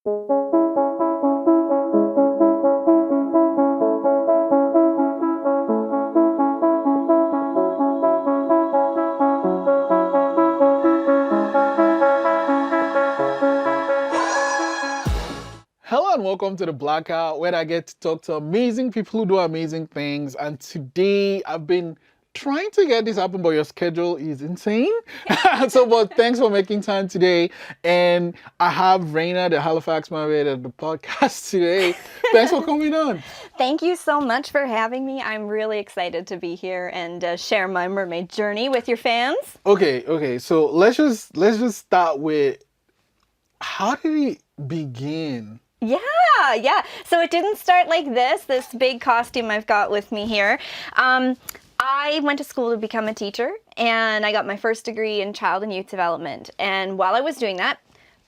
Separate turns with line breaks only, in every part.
Hello and welcome to the Blackout, where I get to talk to amazing people who do amazing things. And today I've been trying to get this happen, but your schedule is insane. But thanks for making time today. And I have Raina, the Halifax Mermaid, at the podcast today. Thanks for coming on.
Thank you so much for having me. I'm really excited to be here and share my mermaid journey with your fans.
Okay. So let's just start with, how did it begin?
Yeah. So it didn't start like this big costume I've got with me here. I went to school to become a teacher, and I got my first degree in child and youth development. And while I was doing that,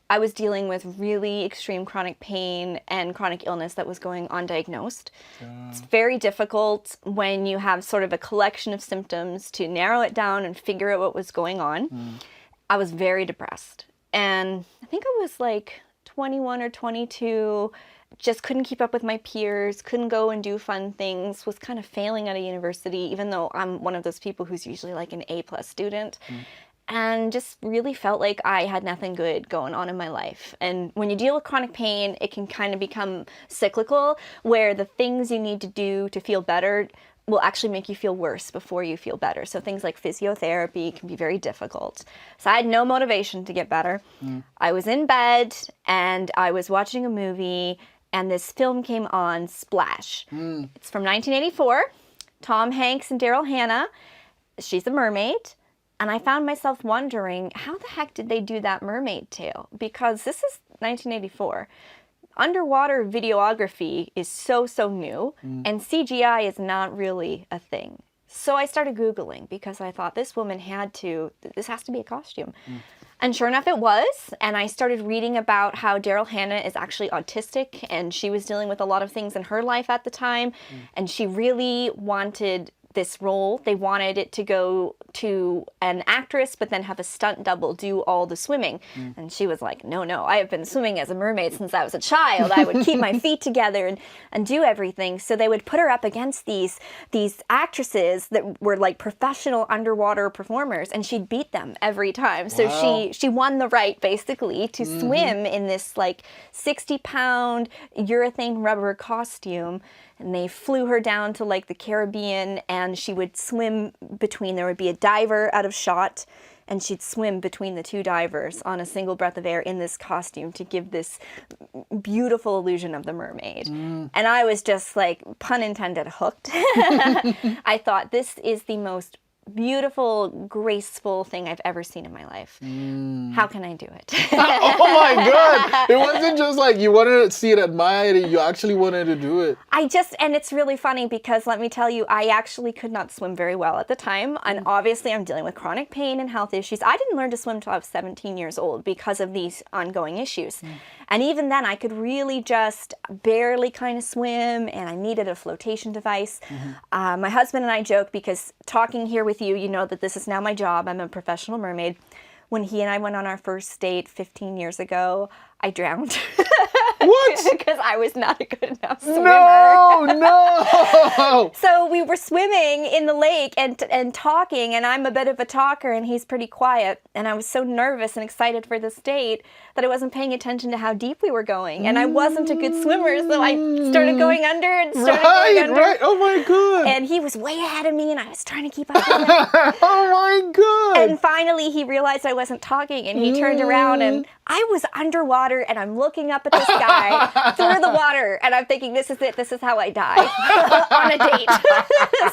I was dealing with really extreme chronic pain and chronic illness that was going undiagnosed. It's very difficult when you have sort of a collection of symptoms to narrow it down and figure out what was going on. I was very depressed. And I think I was like 21 or 22, just couldn't keep up with my peers, couldn't go and do fun things, was kind of failing at a university, even though I'm one of those people who's usually like an A+ student, and just really felt like I had nothing good going on in my life. And when you deal with chronic pain, it can kind of become cyclical, where the things you need to do to feel better will actually make you feel worse before you feel better. So things like physiotherapy can be very difficult. So I had no motivation to get better. I was in bed and I was watching a movie, and this film came on, Splash. It's from 1984. Tom Hanks and Daryl Hannah. She's a mermaid. And I found myself wondering, how the heck did they do that mermaid tail? Because this is 1984. Underwater videography is so new, and CGI is not really a thing. So I started Googling, because I thought this has to be a costume. And sure enough, it was. And I started reading about how Daryl Hannah is actually autistic, and she was dealing with a lot of things in her life at the time. And she really wanted this role. They wanted it to go to an actress, but then have a stunt double do all the swimming. And she was like, no, I have been swimming as a mermaid since I was a child. I would keep my feet together and do everything. So they would put her up against these actresses that were like professional underwater performers, and she'd beat them every time. So she won the right, basically, to swim in this like 60-pound urethane rubber costume. And they flew her down to like the Caribbean, and she would swim between, there would be a diver out of shot, and she'd swim between the two divers on a single breath of air in this costume to give this beautiful illusion of the mermaid. And I was just like, pun intended, hooked. I thought, this is the most beautiful, graceful thing I've ever seen in my life. How can I do it?
Oh my God! It wasn't just like you wanted to see it, admire it, you actually wanted to do it.
And it's really funny, because let me tell you, I actually could not swim very well at the time. And obviously I'm dealing with chronic pain and health issues. I didn't learn to swim until I was 17 years old because of these ongoing issues. And even then I could really just barely kind of swim, and I needed a flotation device. My husband and I joke, because talking here with you know that this is now my job. I'm a professional mermaid. When he and I went on our first date 15 years ago, I drowned.
What?
Because I was not a good enough swimmer.
No!
So we were swimming in the lake and talking, and I'm a bit of a talker, and he's pretty quiet. And I was so nervous and excited for this date that I wasn't paying attention to how deep we were going. And I wasn't a good swimmer, so I started going under and started going under.
Right. Oh my God.
And he was way ahead of me, and I was trying to keep up with him.
Oh my God.
And finally he realized I wasn't talking, and he turned around, and I was underwater, and I'm looking up at this guy through the water, and I'm thinking, this is it. This is how I die on a date,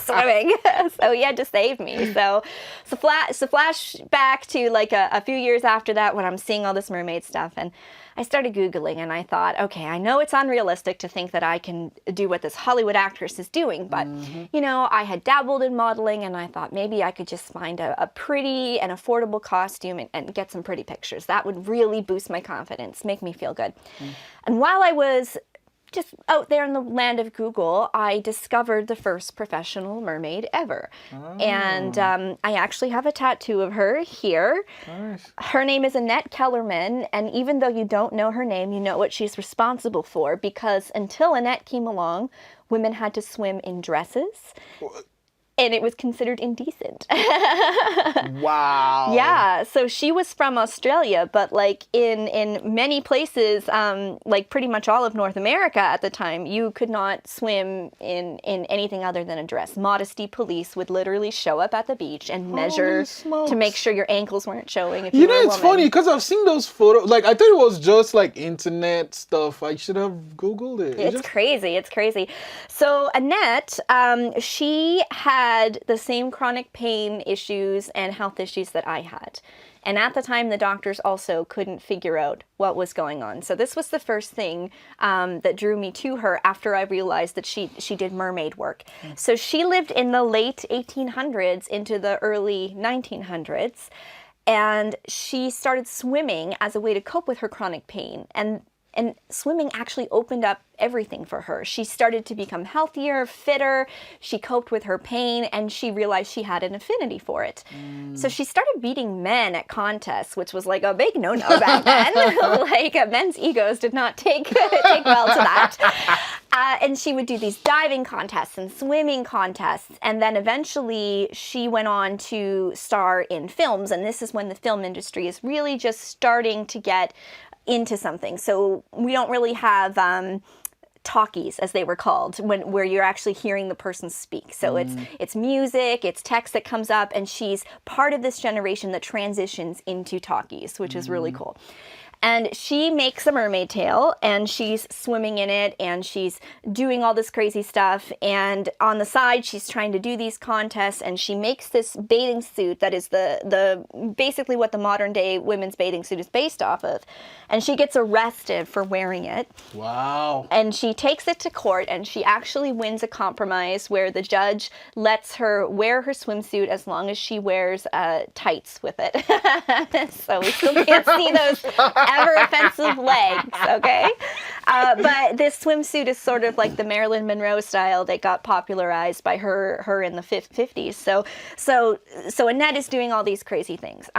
swimming. So he had to save me. So flash back to like a few years after that, when I'm seeing all this mermaid stuff, and I started Googling, and I thought, okay, I know it's unrealistic to think that I can do what this Hollywood actress is doing, but, you know, I had dabbled in modeling, and I thought maybe I could just find a pretty and affordable costume and get some pretty pictures. That would really boost my confidence, make me feel good. And while I was just out there in the land of Google, I discovered the first professional mermaid ever. And I actually have a tattoo of her here.
Nice.
Her name is Annette Kellerman, and even though you don't know her name, you know what she's responsible for, because until Annette came along, women had to swim in dresses. And it was considered indecent.
Wow.
Yeah, so she was from Australia, but like in many places, like pretty much all of North America at the time, you could not swim in anything other than a dress. Modesty police would literally show up at the beach and measure to make sure your ankles weren't showing if you were a
it's
woman.
funny because I've seen those photos. Like, I thought it was just like internet stuff. I should have Googled it.
It's crazy. It's crazy. So Annette, she had the same chronic pain issues and health issues that I had. And at the time, the doctors also couldn't figure out what was going on. So this was the first thing that drew me to her after I realized that she did mermaid work. So she lived in the late 1800s into the early 1900s. And she started swimming as a way to cope with her chronic pain. And swimming actually opened up everything for her. She started to become healthier, fitter. She coped with her pain, and she realized she had an affinity for it. So she started beating men at contests, which was like a big no-no back then. Like men's egos did not take well to that. And she would do these diving contests and swimming contests. And then eventually she went on to star in films. And this is when the film industry is really just starting to get into something. So we don't really have talkies, as they were called, where you're actually hearing the person speak. So it's music, it's text that comes up, and she's part of this generation that transitions into talkies, which is really cool. And she makes a mermaid tail, and she's swimming in it, and she's doing all this crazy stuff. And on the side, she's trying to do these contests, and she makes this bathing suit that is the basically what the modern day women's bathing suit is based off of. And she gets arrested for wearing it.
Wow.
And she takes it to court, and she actually wins a compromise where the judge lets her wear her swimsuit as long as she wears tights with it. So we still can't see those ever offensive legs, okay? But this swimsuit is sort of like the Marilyn Monroe style that got popularized by her in the 50s. So Annette is doing all these crazy things.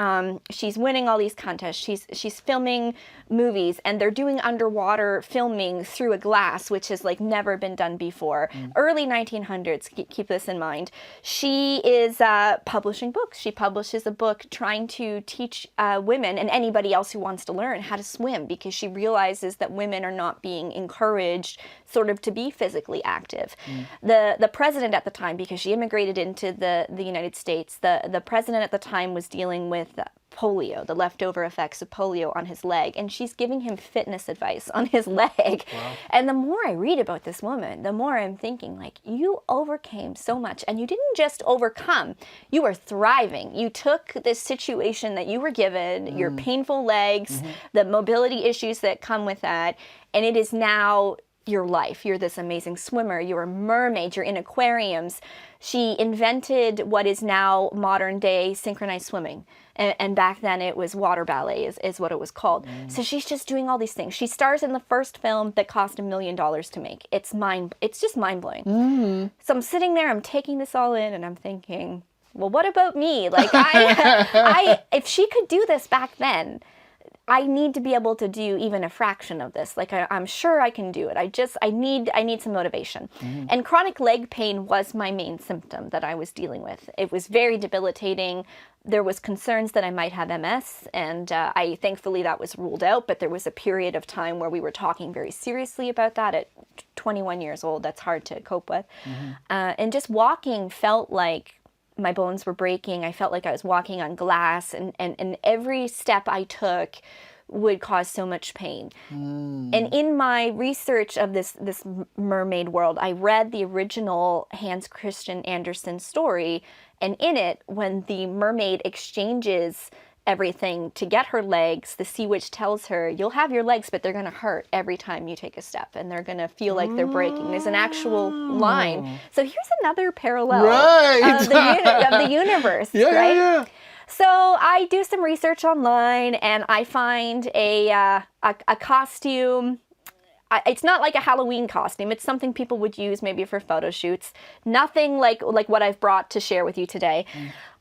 She's winning all these contests. She's filming movies, and they're doing underwater filming through a glass, which has like never been done before. Early 1900s, keep this in mind. She is publishing books. She publishes a book trying to teach women and anybody else who wants to learn how to swim, because she realizes that women are not being encouraged sort of to be physically active. The president at the time, because she immigrated into the United States, the president at the time was dealing with polio, the leftover effects of polio on his leg, and she's giving him fitness advice on his leg. Wow. And the more I read about this woman, the more I'm thinking, like, you overcame so much, and you didn't just overcome, you were thriving. You took this situation that you were given, your painful legs, the mobility issues that come with that, and it is now your life. You're this amazing swimmer, you're a mermaid, you're in aquariums. She invented what is now modern day synchronized swimming. And back then it was water ballet is what it was called. So she's just doing all these things. She stars in the first film that cost $1 million to make. It's just mind-blowing. So I'm sitting there, I'm taking this all in, and I'm thinking, well, what about me? Like, if she could do this back then, I need to be able to do even a fraction of this. Like, I'm sure I can do it. I need some motivation. And chronic leg pain was my main symptom that I was dealing with. It was very debilitating. There was concerns that I might have MS, and thankfully that was ruled out, but there was a period of time where we were talking very seriously about that at 21 years old. That's hard to cope with. And just walking felt like my bones were breaking. I felt like I was walking on glass, and every step I took would cause so much pain. And in my research of this mermaid world, I read the original Hans Christian Andersen story, and in it, when the mermaid exchanges everything to get her legs, the sea witch tells her, you'll have your legs, but they're going to hurt every time you take a step, and they're going to feel like they're breaking. There's an actual line. So here's another parallel of the universe, right? Yeah. So I do some research online, and I find a costume. it's not like a Halloween costume. It's something people would use maybe for photo shoots. Nothing like what I've brought to share with you today.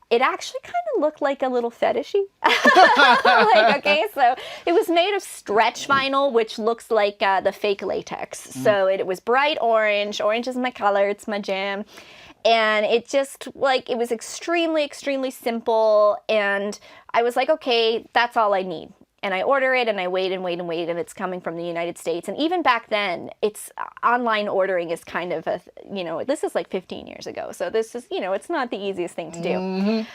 It actually kind of looked like a little fetishy. Like, okay, so it was made of stretch vinyl, which looks like the fake latex. So it was bright orange. Orange is my color. It's my jam. And it just, like, it was extremely, extremely simple. And I was like, okay, that's all I need. And I order it, and I wait and wait and wait, and it's coming from the United States. And even back then, it's online ordering is kind of a, this is like 15 years ago. So this is, it's not the easiest thing to do.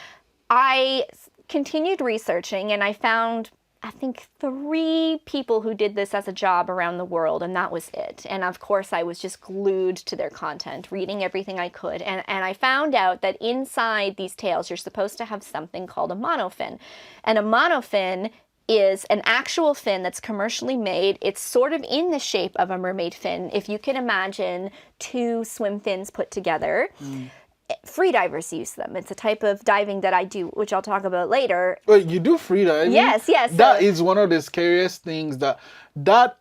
I continued researching, and I found, I think, 3 people who did this as a job around the world, and that was it. And of course, I was just glued to their content, reading everything I could. And I found out that inside these tails, you're supposed to have something called a monofin. And a monofin is an actual fin that's commercially made. It's sort of in the shape of a mermaid fin. If you can imagine 2 swim fins put together, freedivers use them. It's a type of diving that I do, which I'll talk about later.
Wait, you do freediving?
Yes.
That is one of the scariest things that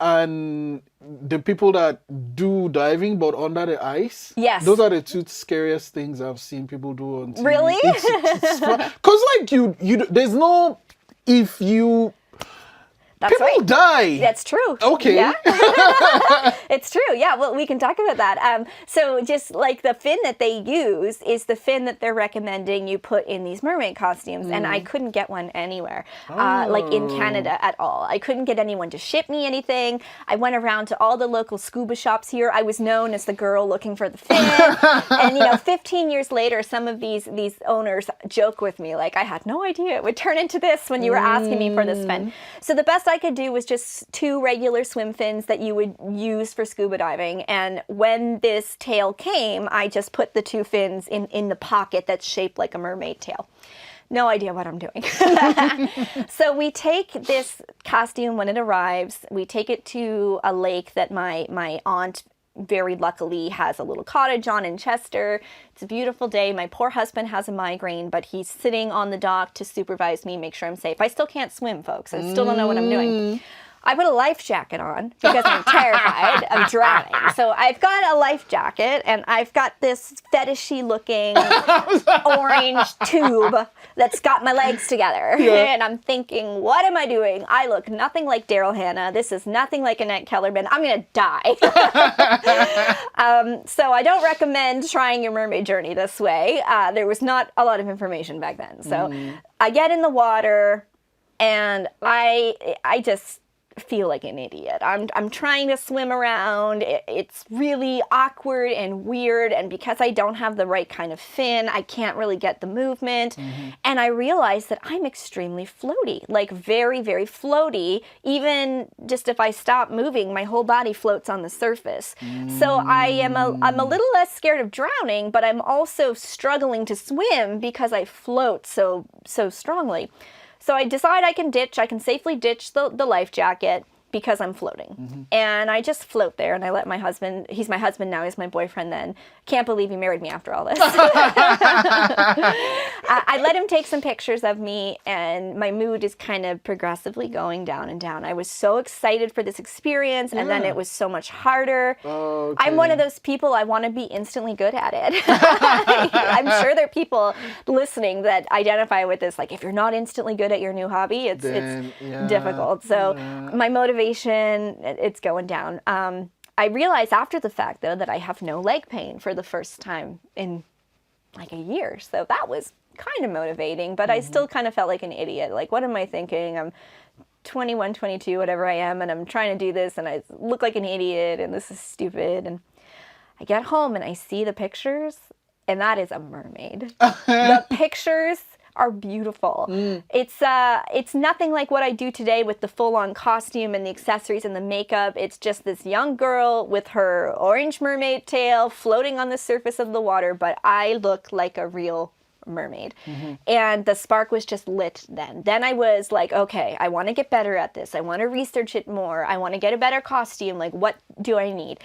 and the people that do diving but under the ice.
Yes.
Those are the 2 scariest things I've seen people do on TV.
Really?
Because like you there's no, if you,
That's
people
right.
die.
That's true.
Okay.
Yeah. It's true. Yeah. Well, we can talk about that. So just like the fin that they use is the fin that they're recommending you put in these mermaid costumes. And I couldn't get one anywhere, like in Canada at all. I couldn't get anyone to ship me anything. I went around to all the local scuba shops here. I was known as the girl looking for the fin. And, 15 years later, some of these owners joke with me, like, I had no idea it would turn into this when you were asking me for this fin. So the best I could do was just 2 regular swim fins that you would use for scuba diving. And when this tail came, I just put the 2 fins in the pocket that's shaped like a mermaid tail. No idea what I'm doing. So we take this costume when it arrives, we take it to a lake that my aunt very luckily has a little cottage on in Chester. It's a beautiful day. My poor husband has a migraine, but he's sitting on the dock to supervise me, make sure I'm safe. I still can't swim, folks. I still don't know what I'm doing. I put a life jacket on because I'm terrified of drowning. So I've got a life jacket, and I've got this fetishy looking orange tube that's got my legs together. Yeah. And I'm thinking, what am I doing? I look nothing like Daryl Hannah. This is nothing like Annette Kellerman. I'm going to die. So I don't recommend trying your mermaid journey this way. There was not a lot of information back then. So I get in the water, and I just feel like an idiot. I'm trying to swim around. It's really awkward and weird, and because I don't have the right kind of fin, I can't really get the movement. And I realize that I'm extremely floaty, like very, very floaty. Even just if I stop moving, my whole body floats on the surface. So I'm a little less scared of drowning, but I'm also struggling to swim because I float so strongly. So I decide I can safely ditch the life jacket because I'm floating. And I just float there, and I let my husband, he's my husband now, he's my boyfriend then. Can't believe he married me after all this. I let him take some pictures of me, and my mood is kind of progressively going down and down. I was so excited for this experience, and then it was so much harder. Okay. I'm one of those people, I want to be instantly good at it. I'm sure there are people listening that identify with this, like if you're not instantly good at your new hobby, it's difficult. So my motivation, it's going down. I realized after the fact, though, that I have no leg pain for the first time in like a year. So that was kind of motivating, but I still kind of felt like an idiot. Like, what am I thinking? I'm 21, 22, whatever I am, and I'm trying to do this, and I look like an idiot, and this is stupid. And I get home, and I see the pictures, and that is a mermaid. The pictures are beautiful. It's nothing like what I do today with the full-on costume and the accessories and the makeup. It's just this young girl with her orange mermaid tail floating on the surface of the water, but I look like a real mermaid. And the spark was just lit then. Then I was like, okay, I want to get better at this. I want to research it more. I want to get a better costume. Like, what do I need?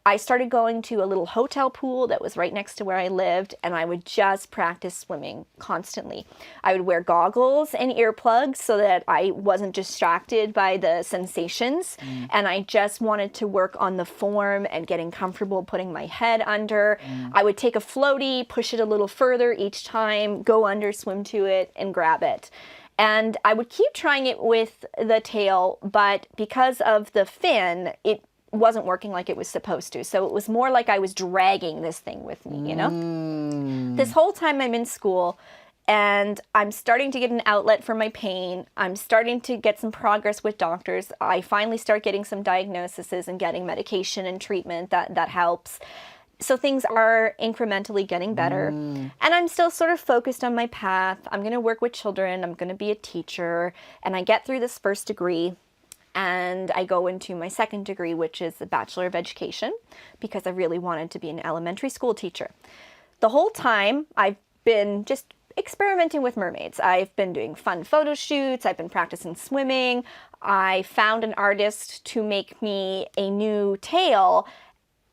I started going to a little hotel pool that was right next to where I lived, and I would just practice swimming constantly. I would wear goggles and earplugs so that I wasn't distracted by the sensations, and I just wanted to work on the form and getting comfortable putting my head under. I would take a floaty, push it a little further each time, go under, swim to it, and grab it. And I would keep trying it with the tail, but because of the fin, it wasn't working like it was supposed to. So it was more like I was dragging this thing with me, you know? This whole time I'm in school and I'm starting to get an outlet for my pain. I'm starting to get some progress with doctors. I finally start getting some diagnoses and getting medication and treatment that helps. So things are incrementally getting better. And I'm still sort of focused on my path. I'm going to work with children. I'm going to be a teacher. And I get through this first degree. And I go into my second degree, which is the Bachelor of Education, because I really wanted to be an elementary school teacher. The whole time, I've been just experimenting with mermaids. I've been doing fun photo shoots. I've been practicing swimming. I found an artist to make me a new tail.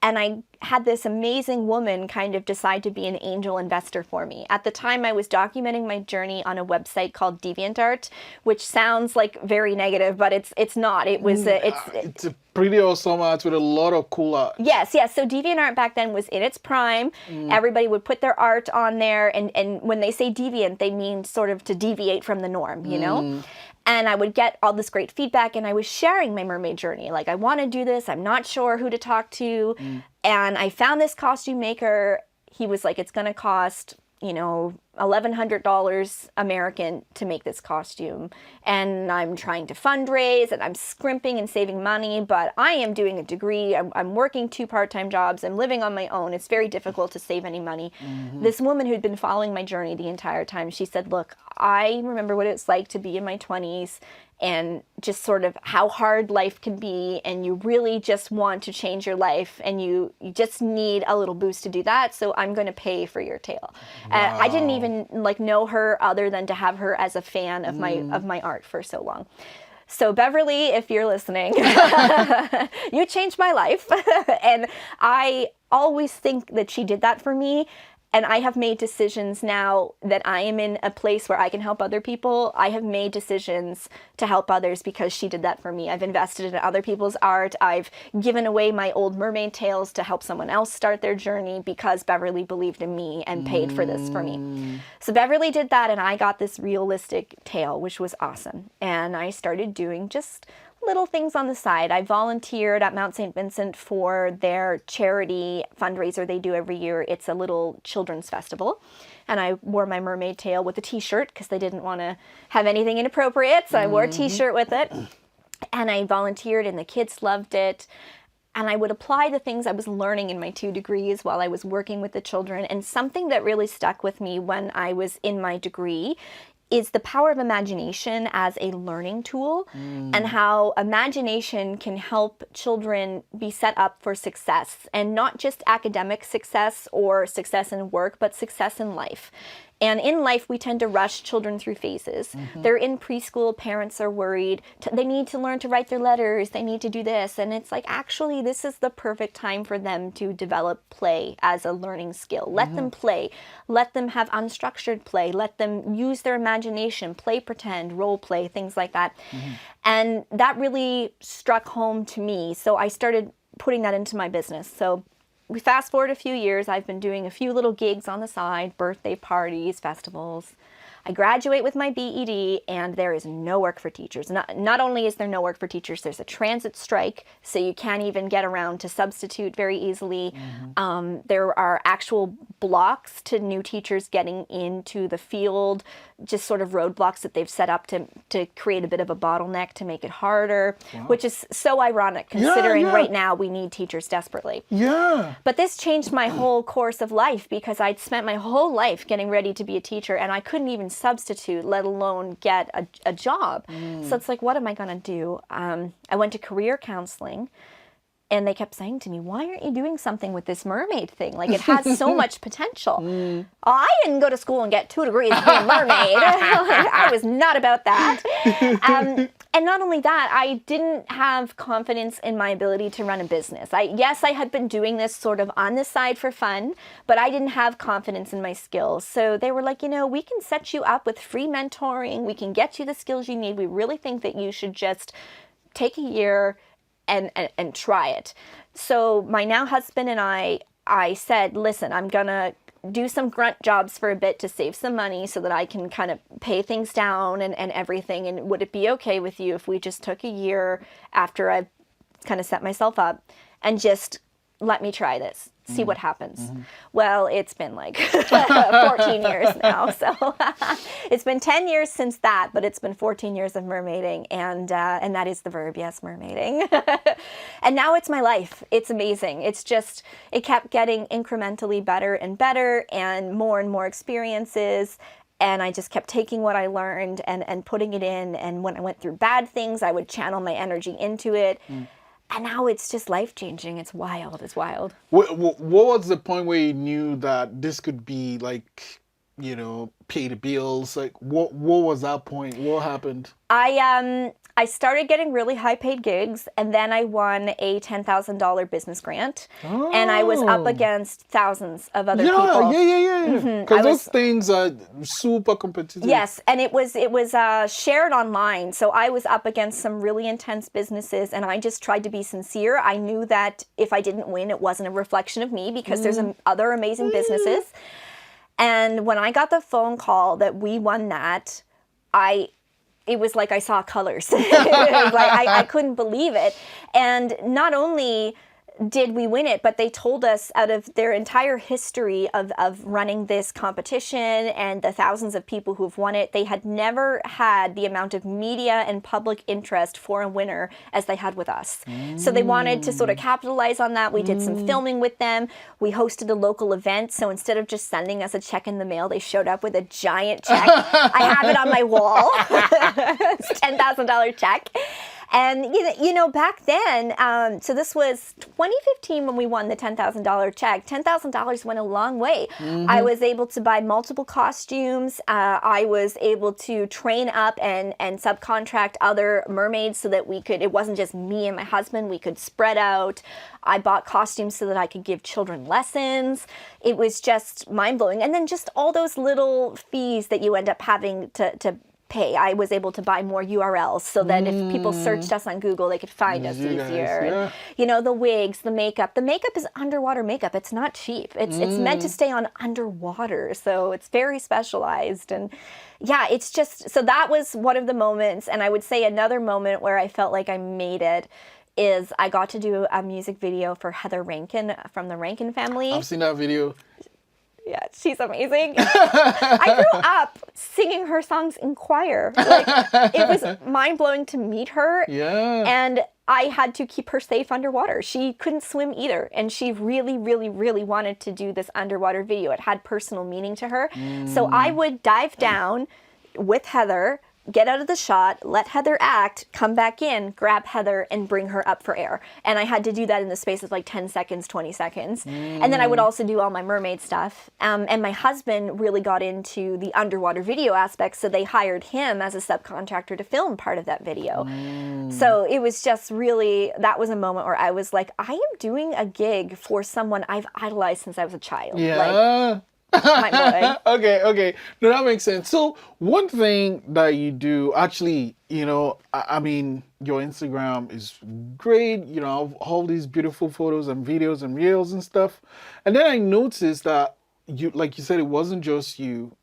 And I had this amazing woman kind of decide to be an angel investor for me. At the time, I was documenting my journey on a website called DeviantArt, which sounds like very negative, but it's not. It was
it's a pretty awesome art with a lot of cool art.
Yes. So DeviantArt back then was in its prime. Everybody would put their art on there, and when they say deviant, they mean sort of to deviate from the norm, you know? And I would get all this great feedback, and I was sharing my mermaid journey. Like, I want to do this. I'm not sure who to talk to. And I found this costume maker. He was like, it's going to cost, you know, $1,100 American to make this costume. And I'm trying to fundraise, and I'm scrimping and saving money, but I am doing a degree. I'm working 2 part-time jobs. I'm living on my own. It's very difficult to save any money. This woman who'd been following my journey the entire time, she said, look, I remember what it's like to be in my 20s and just sort of how hard life can be, and you really just want to change your life, and you just need a little boost to do that, so I'm going to pay for your tail.
Wow.
I didn't even know her other than to have her as a fan of my art for so long. So Beverly, if you're listening, you changed my life. And I always think that she did that for me. And I have made decisions now that I am in a place where I can help other people. I have made decisions to help others because she did that for me. I've invested in other people's art. I've given away my old mermaid tails to help someone else start their journey because Beverly believed in me and paid for this for me. So Beverly did that, and I got this realistic tail, which was awesome. And I started doing just little things on the side. I volunteered at Mount St. Vincent for their charity fundraiser they do every year. It's a little children's festival. And I wore my mermaid tail with a t-shirt because they didn't want to have anything inappropriate. So I wore a t-shirt with it. And I volunteered, and the kids loved it. And I would apply the things I was learning in my 2 degrees while I was working with the children. And something that really stuck with me when I was in my degree is the power of imagination as a learning tool, and how imagination can help children be set up for success, and not just academic success or success in work, but success in life. And in life, we tend to rush children through phases. They're in preschool, parents are worried. They need to learn to write their letters. They need to do this. And it's like, actually, this is the perfect time for them to develop play as a learning skill. Let them play. Let them have unstructured play. Let them use their imagination, play pretend, role play, things like that. And that really struck home to me. So I started putting that into my business. So we fast forward a few years, I've been doing a few little gigs on the side, birthday parties, festivals. I graduate with my BED, and there is no work for teachers. Not only is there no work for teachers, there's a transit strike, so you can't even get around to substitute very easily. There are actual blocks to new teachers getting into the field, just sort of roadblocks that they've set up to create a bit of a bottleneck to make it harder, which is so ironic considering right now we need teachers desperately. But this changed my whole course of life, because I'd spent my whole life getting ready to be a teacher, and I couldn't even substitute, let alone get a job. So it's like, what am I going to do? I went to career counseling, And they kept saying to me, why aren't you doing something with this mermaid thing? Like, it has so much potential. Oh, I didn't go to school and get 2 degrees to be a mermaid. I was not about that. And not only that, I didn't have confidence in my ability to run a business. Yes, I had been doing this sort of on the side for fun, but I didn't have confidence in my skills. So they were like, we can set you up with free mentoring. We can get you the skills you need. We really think that you should just take a year and try it. So my now husband and I said, listen, I'm gonna do some grunt jobs for a bit to save some money so that I can kind of pay things down and everything. And would it be okay with you if we just took a year after I've kind of set myself up and just let me try this, see what happens? Well, it's been like 14 years now. So it's been 10 years since that, but it's been 14 years of mermaiding. And that is the verb, yes, mermaiding. And now it's my life. It's amazing. It's just, it kept getting incrementally better and more experiences. And I just kept taking what I learned and putting it in. And when I went through bad things, I would channel my energy into it. And now it's just life-changing. It's wild. It's wild.
What was the point where you knew that this could be like, pay the bills? Like, what was that point? What happened?
I started getting really high-paid gigs, and then I won a $10,000 business grant, and I was up against thousands of other people.
Yeah. Because those things are super competitive.
Yes, and it was shared online, so I was up against some really intense businesses, and I just tried to be sincere. I knew that if I didn't win, it wasn't a reflection of me, because there's other amazing businesses. And when I got the phone call that we won that, it was like I saw colors. It was like I couldn't believe it. And not only did we win it, but they told us out of their entire history of running this competition and the thousands of people who've won it, they had never had the amount of media and public interest for a winner as they had with us. So they wanted to sort of capitalize on that. We did some filming with them. We hosted a local event. So instead of just sending us a check in the mail, they showed up with a giant check. I have it on my wall. It's a $10,000 check. And, back then, so this was 2015 when we won the $10,000 check. $10,000 went a long way. I was able to buy multiple costumes. I was able to train up and subcontract other mermaids so that it wasn't just me and my husband, we could spread out. I bought costumes so that I could give children lessons. It was just mind-blowing. And then just all those little fees that you end up having to pay. I was able to buy more URLs so that if people searched us on Google, they could find us easier. And, the wigs, the makeup. The makeup is underwater makeup. It's not cheap. It's meant to stay on underwater, so it's very specialized. And yeah, it's just, so that was one of the moments. And I would say another moment where I felt like I made it is I got to do a music video for Heather Rankin from the Rankin family.
I've seen that video.
Yeah, she's amazing. I grew up singing her songs in choir. Like, it was mind-blowing to meet her.
Yeah.
And I had to keep her safe underwater. She couldn't swim either. And she really, really, really wanted to do this underwater video. It had personal meaning to her. So I would dive down with Heather, get out of the shot, let Heather act, come back in, grab Heather, and bring her up for air. And I had to do that in the space of like 10 seconds, 20 seconds. And then I would also do all my mermaid stuff. And my husband really got into the underwater video aspect, so they hired him as a subcontractor to film part of that video. So it was just really, that was a moment where I was like, I am doing a gig for someone I've idolized since I was a child.
Yeah.
My boy.
Okay. No, that makes sense. So one thing that you do, actually, I mean, your Instagram is great, all these beautiful photos and videos and reels and stuff. And then I noticed that you, like you said, it wasn't just you.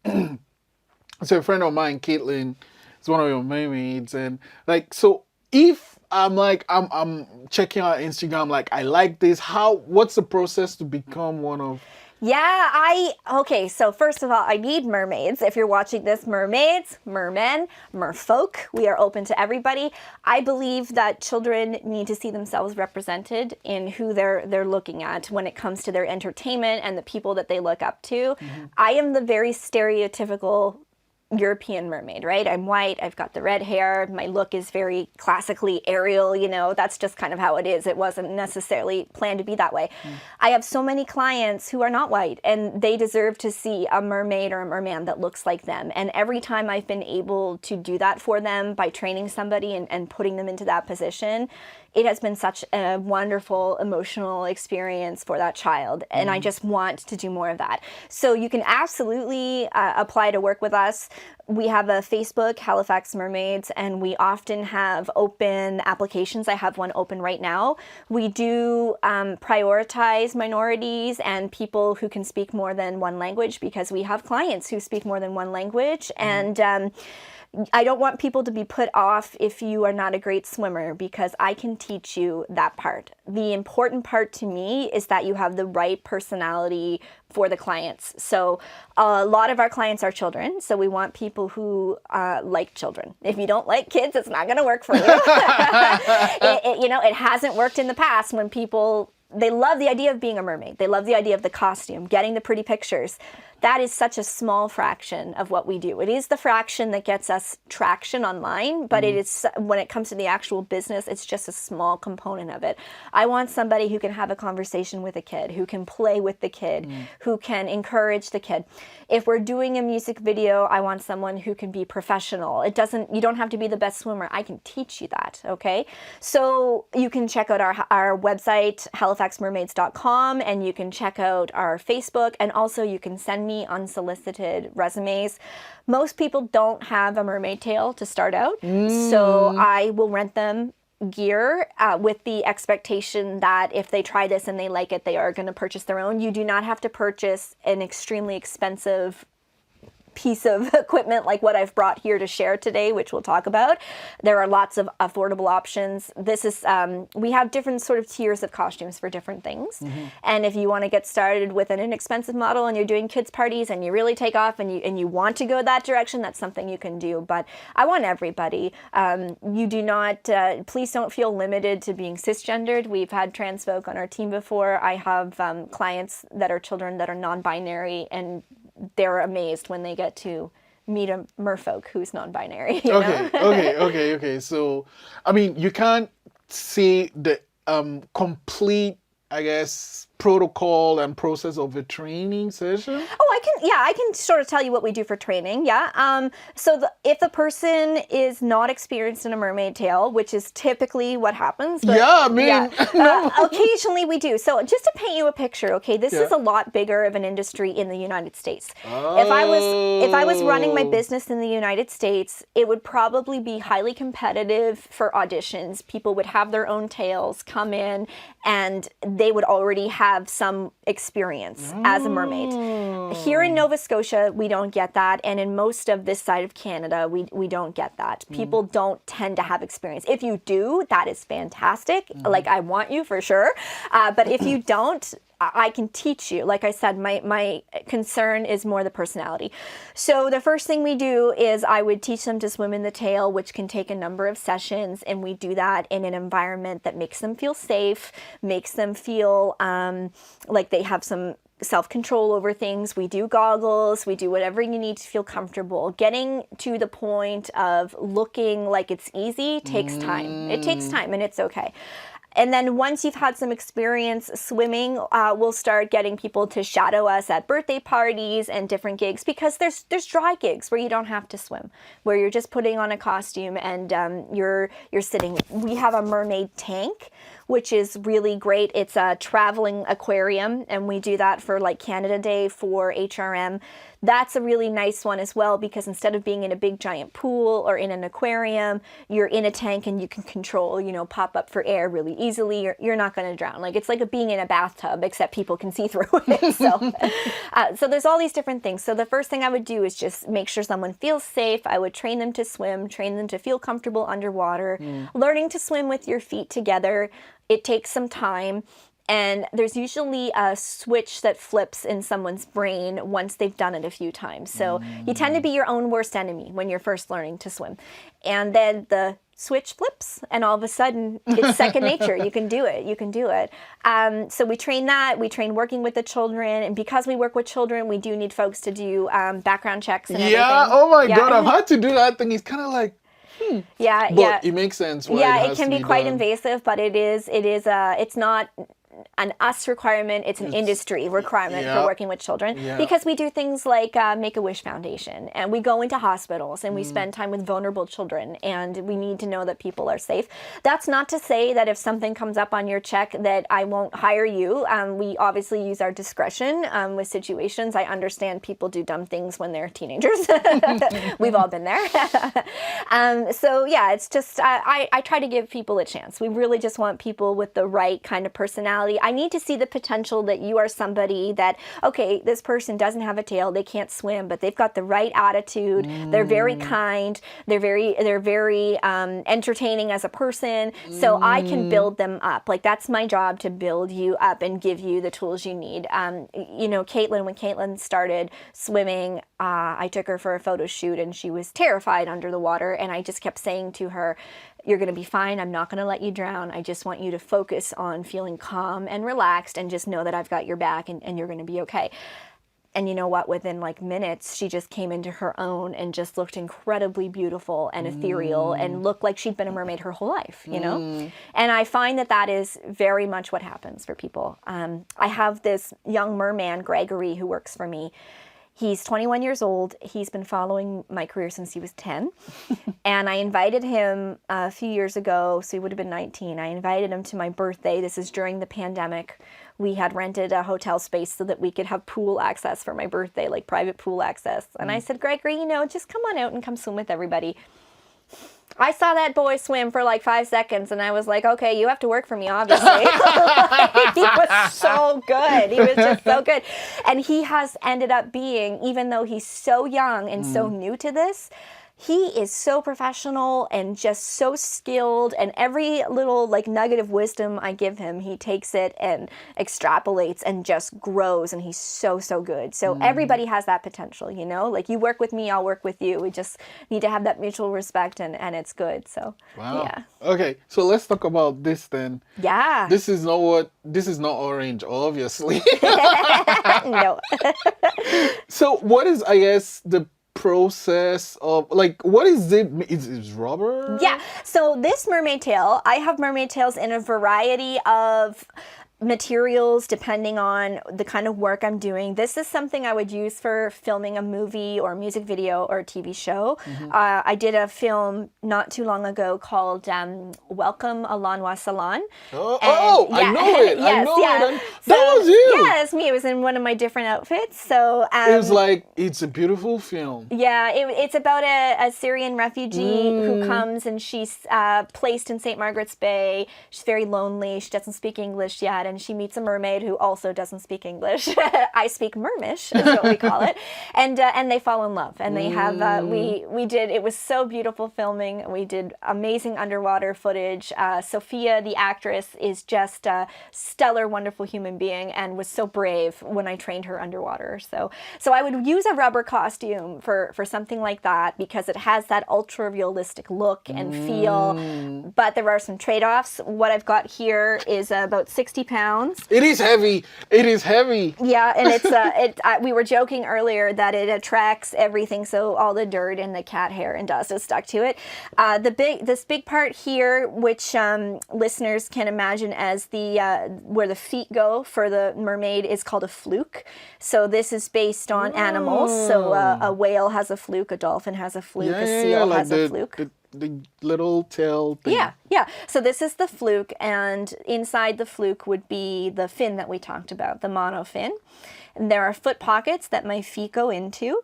So a friend of mine, Caitlin, is one of your mermaids. And like, so if I'm checking out Instagram, like I like this, what's the process to become one of?
Yeah, okay, so first of all, I need mermaids. If you're watching this, mermaids, mermen, merfolk, we are open to everybody. I believe that children need to see themselves represented in who they're looking at when it comes to their entertainment and the people that they look up to. I am the very stereotypical European mermaid, right? I'm white, I've got the red hair, my look is very classically Ariel, that's just kind of how it is. It wasn't necessarily planned to be that way. I have so many clients who are not white, and they deserve to see a mermaid or a merman that looks like them. And every time I've been able to do that for them by training somebody and putting them into that position, it has been such a wonderful emotional experience for that child. And I just want to do more of that. So you can absolutely apply to work with us. We have a Facebook, Halifax Mermaids, and we often have open applications. I have one open right now. We do prioritize minorities and people who can speak more than one language, because we have clients who speak more than one language. And I don't want people to be put off if you are not a great swimmer, because I can teach you that part. The important part to me is that you have the right personality for the clients. So a lot of our clients are children, so we want people who like children. If you don't like kids, it's not going to work for you. It hasn't worked in the past when people, they love the idea of being a mermaid. They love the idea of the costume, getting the pretty pictures. That is such a small fraction of what we do. It is the fraction that gets us traction online, but it is, when it comes to the actual business, it's just a small component of it. I want somebody who can have a conversation with a kid, who can play with the kid, who can encourage the kid. If we're doing a music video, I want someone who can be professional. You don't have to be the best swimmer. I can teach you that, okay? So you can check out our website, halifaxmermaids.com, and you can check out our Facebook, and also you can send me unsolicited resumes. Most people don't have a mermaid tail to start out, so I will rent them gear with the expectation that if they try this and they like it, they are going to purchase their own. You do not have to purchase an extremely expensive piece of equipment like what I've brought here to share today, which we'll talk about. There are lots of affordable options. This is, we have different sort of tiers of costumes for different things. And if you want to get started with an inexpensive model and you're doing kids parties and you really take off and you want to go that direction, that's something you can do. But I want everybody. You do not, please don't feel limited to being cisgendered. We've had trans folk on our team before. I have clients that are children that are non-binary, and they're amazed when they get to meet a merfolk who's non-binary.
Okay. So, I mean, you can't see the complete, I guess, protocol and process of a training session?
Oh, I can sort of tell you what we do for training. Yeah. If the person is not experienced in a mermaid tail, which is typically what happens. But,
no.
Occasionally we do. So just to paint you a picture, okay, this is a lot bigger of an industry in the United States.
Oh.
If I was running my business in the United States, it would probably be highly competitive for auditions. People would have their own tails come in, and they would already have some experience as a mermaid. Here in Nova Scotia, we don't get that, and in most of this side of Canada, we don't get that. People don't tend to have experience. If you do, that is fantastic. Like, I want you for sure. But if you don't, I can teach you. Like I said, my concern is more the personality. So the first thing we do is I would teach them to swim in the tail, which can take a number of sessions, and we do that in an environment that makes them feel safe, makes them feel like they have some self-control over things. We do goggles, we do whatever you need to feel comfortable. Getting to the point of looking like it's easy takes time. It takes time, and it's okay. And then once you've had some experience swimming, we'll start getting people to shadow us at birthday parties and different gigs, because there's dry gigs where you don't have to swim, where you're just putting on a costume and you're sitting. We have a mermaid tank, which is really great. It's a traveling aquarium, and we do that for like Canada Day for HRM. That's a really nice one as well, because instead of being in a big giant pool or in an aquarium, you're in a tank and you can control, pop up for air really easily. You're not going to drown. Like, it's like being in a bathtub, except people can see through it. So there's all these different things. So the first thing I would do is just make sure someone feels safe. I would train them to swim, train them to feel comfortable underwater. Learning to swim with your feet together, it takes some time. And there's usually a switch that flips in someone's brain once they've done it a few times. So you tend to be your own worst enemy when you're first learning to swim. And then the switch flips, and all of a sudden it's second nature. You can do it. You can do it. So we train that. We train working with the children, and because we work with children, we do need folks to do background checks and everything.
Oh my God, I've had to do that thing. It's kind of like, but it makes sense. Why
it can be quite invasive, but it's not an us requirement, it's an industry requirement for working with children, because we do things like Make-A-Wish Foundation, and we go into hospitals and we spend time with vulnerable children, and we need to know that people are safe. That's not to say that if something comes up on your check that I won't hire you. We obviously use our discretion with situations. I understand people do dumb things when they're teenagers. We've all been there. So yeah, it's just, I try to give people a chance. We really just want people with the right kind of personality. I need to see the potential that you are somebody that, okay, this person doesn't have a tail, they can't swim, but they've got the right attitude. They're very kind. They're very entertaining as a person. So I can build them up. Like, that's my job, to build you up and give you the tools you need. You know, Caitlin, when Caitlin started swimming, I took her for a photo shoot, and she was terrified under the water. And I just kept saying to her, you're going to be fine. I'm not going to let you drown. I just want you to focus on feeling calm and relaxed, and just know that I've got your back, and you're going to be okay. And you know what? Within like minutes, she just came into her own and just looked incredibly beautiful and ethereal, and looked like she'd been a mermaid her whole life, you know? And I find that that is very much what happens for people. I have this young merman, Gregory, who works for me. He's 21 years old. He's been following my career since he was 10. And I invited him a few years ago, so he would have been 19. I invited him to my birthday. This is during the pandemic. We had rented a hotel space so that we could have pool access for my birthday, like private pool access. And I said, Gregory, you know, just come on out and come swim with everybody. I saw that boy swim for like 5 seconds, and I was like, okay, you have to work for me, obviously. He was so good. He was just so good. And he has ended up being, even though he's so young and so new to this, he is so professional and just so skilled, and every little like nugget of wisdom I give him, he takes it and extrapolates and just grows, and he's so, so good. So everybody has that potential, you know? Like, you work with me, I'll work with you. We just need to have that mutual respect, and it's good. So, yeah.
Okay, so let's talk about this then.
Yeah.
This is not orange, obviously.
No.
So what is, I guess, the process of, like, what is it? Is rubber?
Yeah. So this mermaid tail, I have mermaid tails in a variety of materials depending on the kind of work I'm doing. This is something I would use for filming a movie or a music video or a TV show. I did a film not too long ago called Welcome Alanwa Salon.
I know it. I know it. That was you.
Yeah, it's me. It was in one of my different outfits. So
it was like, it's a beautiful film.
Yeah, it's about a Syrian refugee who comes, and she's placed in St. Margaret's Bay. She's very lonely. She doesn't speak English yet. And she meets a mermaid who also doesn't speak English. I speak mermish, is what we call it. And they fall in love. And they have, it was so beautiful filming. We did amazing underwater footage. Sophia, the actress, is just a stellar, wonderful human being, and was so brave when I trained her underwater. So I would use a rubber costume for something like that, because it has that ultra realistic look and feel. But there are some trade-offs. What I've got here is about 60 pounds.
It is heavy. It is heavy.
Yeah, and it's we were joking earlier that it attracts everything, so all the dirt and the cat hair and dust is stuck to it. This big part here, which listeners can imagine as the where the feet go for the mermaid, is called a fluke. So this is based on animals. So a whale has a fluke, a dolphin has a fluke, a seal has a fluke.
The little tail thing.
Yeah. So this is the fluke, and inside the fluke would be the fin that we talked about, the monofin. And there are foot pockets that my feet go into.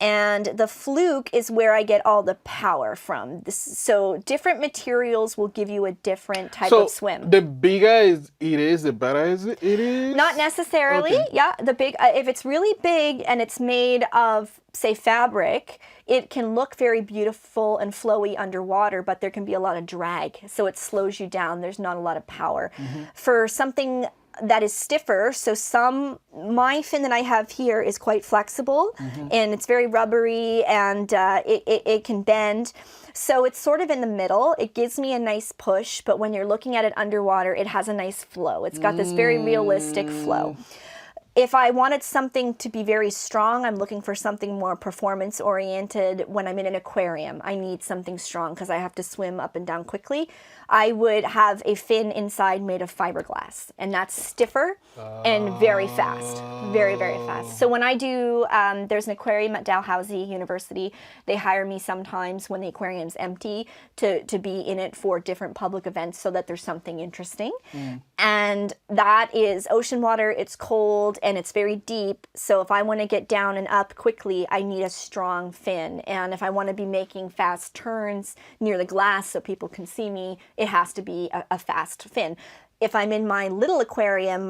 And the fluke is where I get all the power from. So different materials will give you a different type of swim.
The bigger it is, the better it is?
Not necessarily. Okay. Yeah, the big. If it's really big and it's made of, say, fabric, it can look very beautiful and flowy underwater, but there can be a lot of drag. So it slows you down. There's not a lot of power. For something that is stiffer. So my fin that I have here is quite flexible, and it's very rubbery, and it can bend. So it's sort of in the middle. It gives me a nice push, but when you're looking at it underwater, it has a nice flow. It's got this very realistic flow. If I wanted something to be very strong, I'm looking for something more performance oriented. When I'm in an aquarium, I need something strong because I have to swim up and down quickly. I would have a fin inside made of fiberglass, and that's stiffer and very fast, very, very fast. So when I do, there's an aquarium at Dalhousie University. They hire me sometimes when the aquarium's empty to be in it for different public events so that there's something interesting. And that is ocean water, it's cold, and it's very deep. So if I want to get down and up quickly, I need a strong fin. And if I want to be making fast turns near the glass so people can see me, it has to be a fast fin. If I'm in my little aquarium,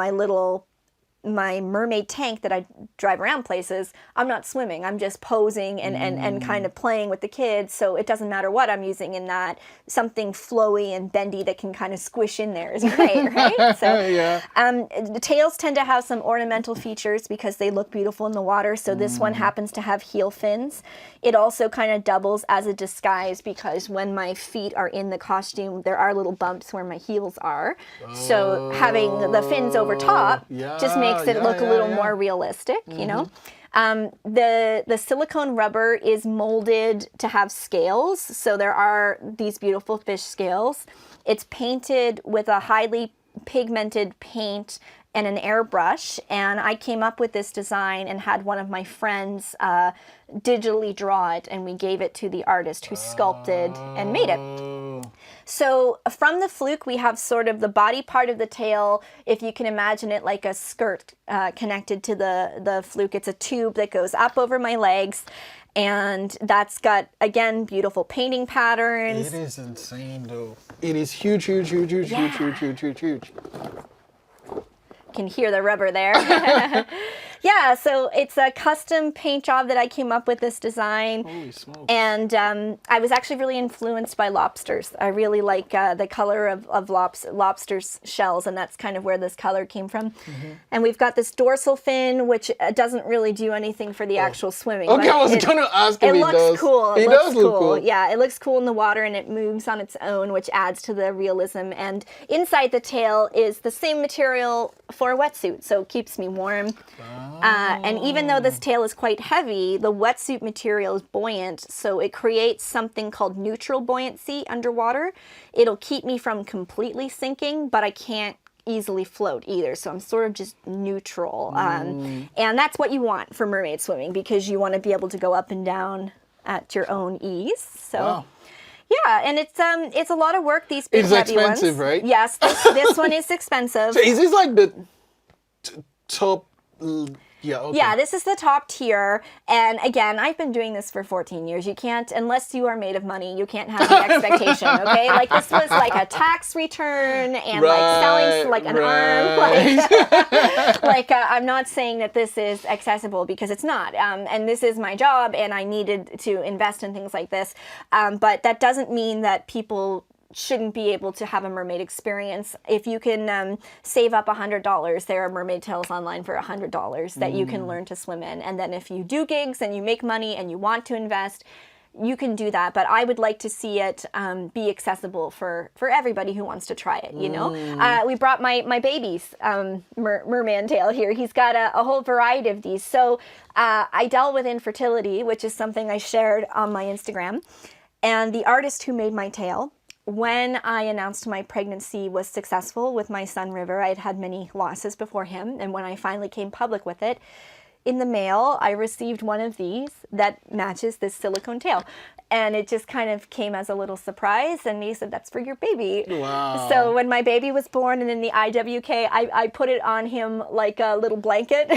my mermaid tank that I drive around places, I'm not swimming. I'm just posing and kind of playing with the kids. So it doesn't matter what I'm using in that. Something flowy and bendy that can kind of squish in there is great, right? So
Yeah.
the tails tend to have some ornamental features because they look beautiful in the water. So this one happens to have heel fins. It also kind of doubles as a disguise because when my feet are in the costume, there are little bumps where my heels are. So having the fins over top just makes it look a little more realistic, you know. The silicone rubber is molded to have scales, so there are these beautiful fish scales. It's painted with a highly pigmented paint and an airbrush, and I came up with this design and had one of my friends digitally draw it, and we gave it to the artist who sculpted and made it. So from the fluke, we have sort of the body part of the tail, if you can imagine it like a skirt connected to the fluke. It's a tube that goes up over my legs, and that's got, again, beautiful painting patterns.
It is insane, though. It is huge, huge, huge, huge, huge, huge, huge, huge, huge.
Can hear the rubber there. Yeah, so it's a custom paint job that I came up with this design.
Holy smokes.
And I was actually really influenced by lobsters. I really like the color of lobsters' shells, and that's kind of where this color came from. And we've got this dorsal fin, which doesn't really do anything for the actual swimming.
Okay, I was going to ask if
it
it
looks
does.
cool.
It
looks
does look cool.
Yeah, it looks cool in the water, and it moves on its own, which adds to the realism. And inside the tail is the same material for a wetsuit, so it keeps me warm. And even though this tail is quite heavy, the wetsuit material is buoyant, so it creates something called neutral buoyancy underwater. It'll keep me from completely sinking, but I can't easily float either, so I'm sort of just neutral. And that's what you want for mermaid swimming, because you want to be able to go up and down at your own ease. So.
Wow.
Yeah, and it's a lot of work, these big
It's
heavy ones.
expensive, right?
Yes, this one is expensive.
So is this like the top? Yeah, okay.
Yeah, this is the top tier. And again, I've been doing this for 14 years. You can't, unless you are made of money, you can't have the expectation, okay? Like this was like a tax return and like selling like an arm. Like I'm not saying that this is accessible, because it's not. And this is my job, and I needed to invest in things like this. But that doesn't mean that people shouldn't be able to have a mermaid experience. If you can save up $100, there are mermaid tails online for $100 that you can learn to swim in. And then if you do gigs and you make money and you want to invest, you can do that. But I would like to see it be accessible for everybody who wants to try it, you know? We brought my baby's merman tail here. He's got a whole variety of these. So I dealt with infertility, which is something I shared on my Instagram. And the artist who made my tail, when I announced my pregnancy was successful with my son River, I had had many losses before him, and when I finally came public with it, in the mail, I received one of these that matches this silicone tail. And it just kind of came as a little surprise, and he said, "That's for your baby."
Wow.
So when my baby was born and in the IWK, I put it on him like a little blanket,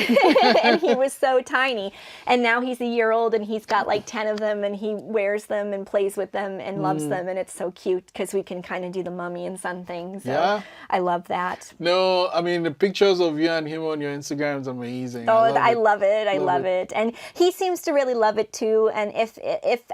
and he was so tiny. And now he's a year old, and he's got like 10 of them, and he wears them and plays with them and loves them, and it's so cute because we can kind of do the mommy and son thing. So
Yeah.
I love that.
No, I mean, the pictures of you and him on your Instagram is amazing.
Oh, I love love it. I love it. And he seems to really love it too. And if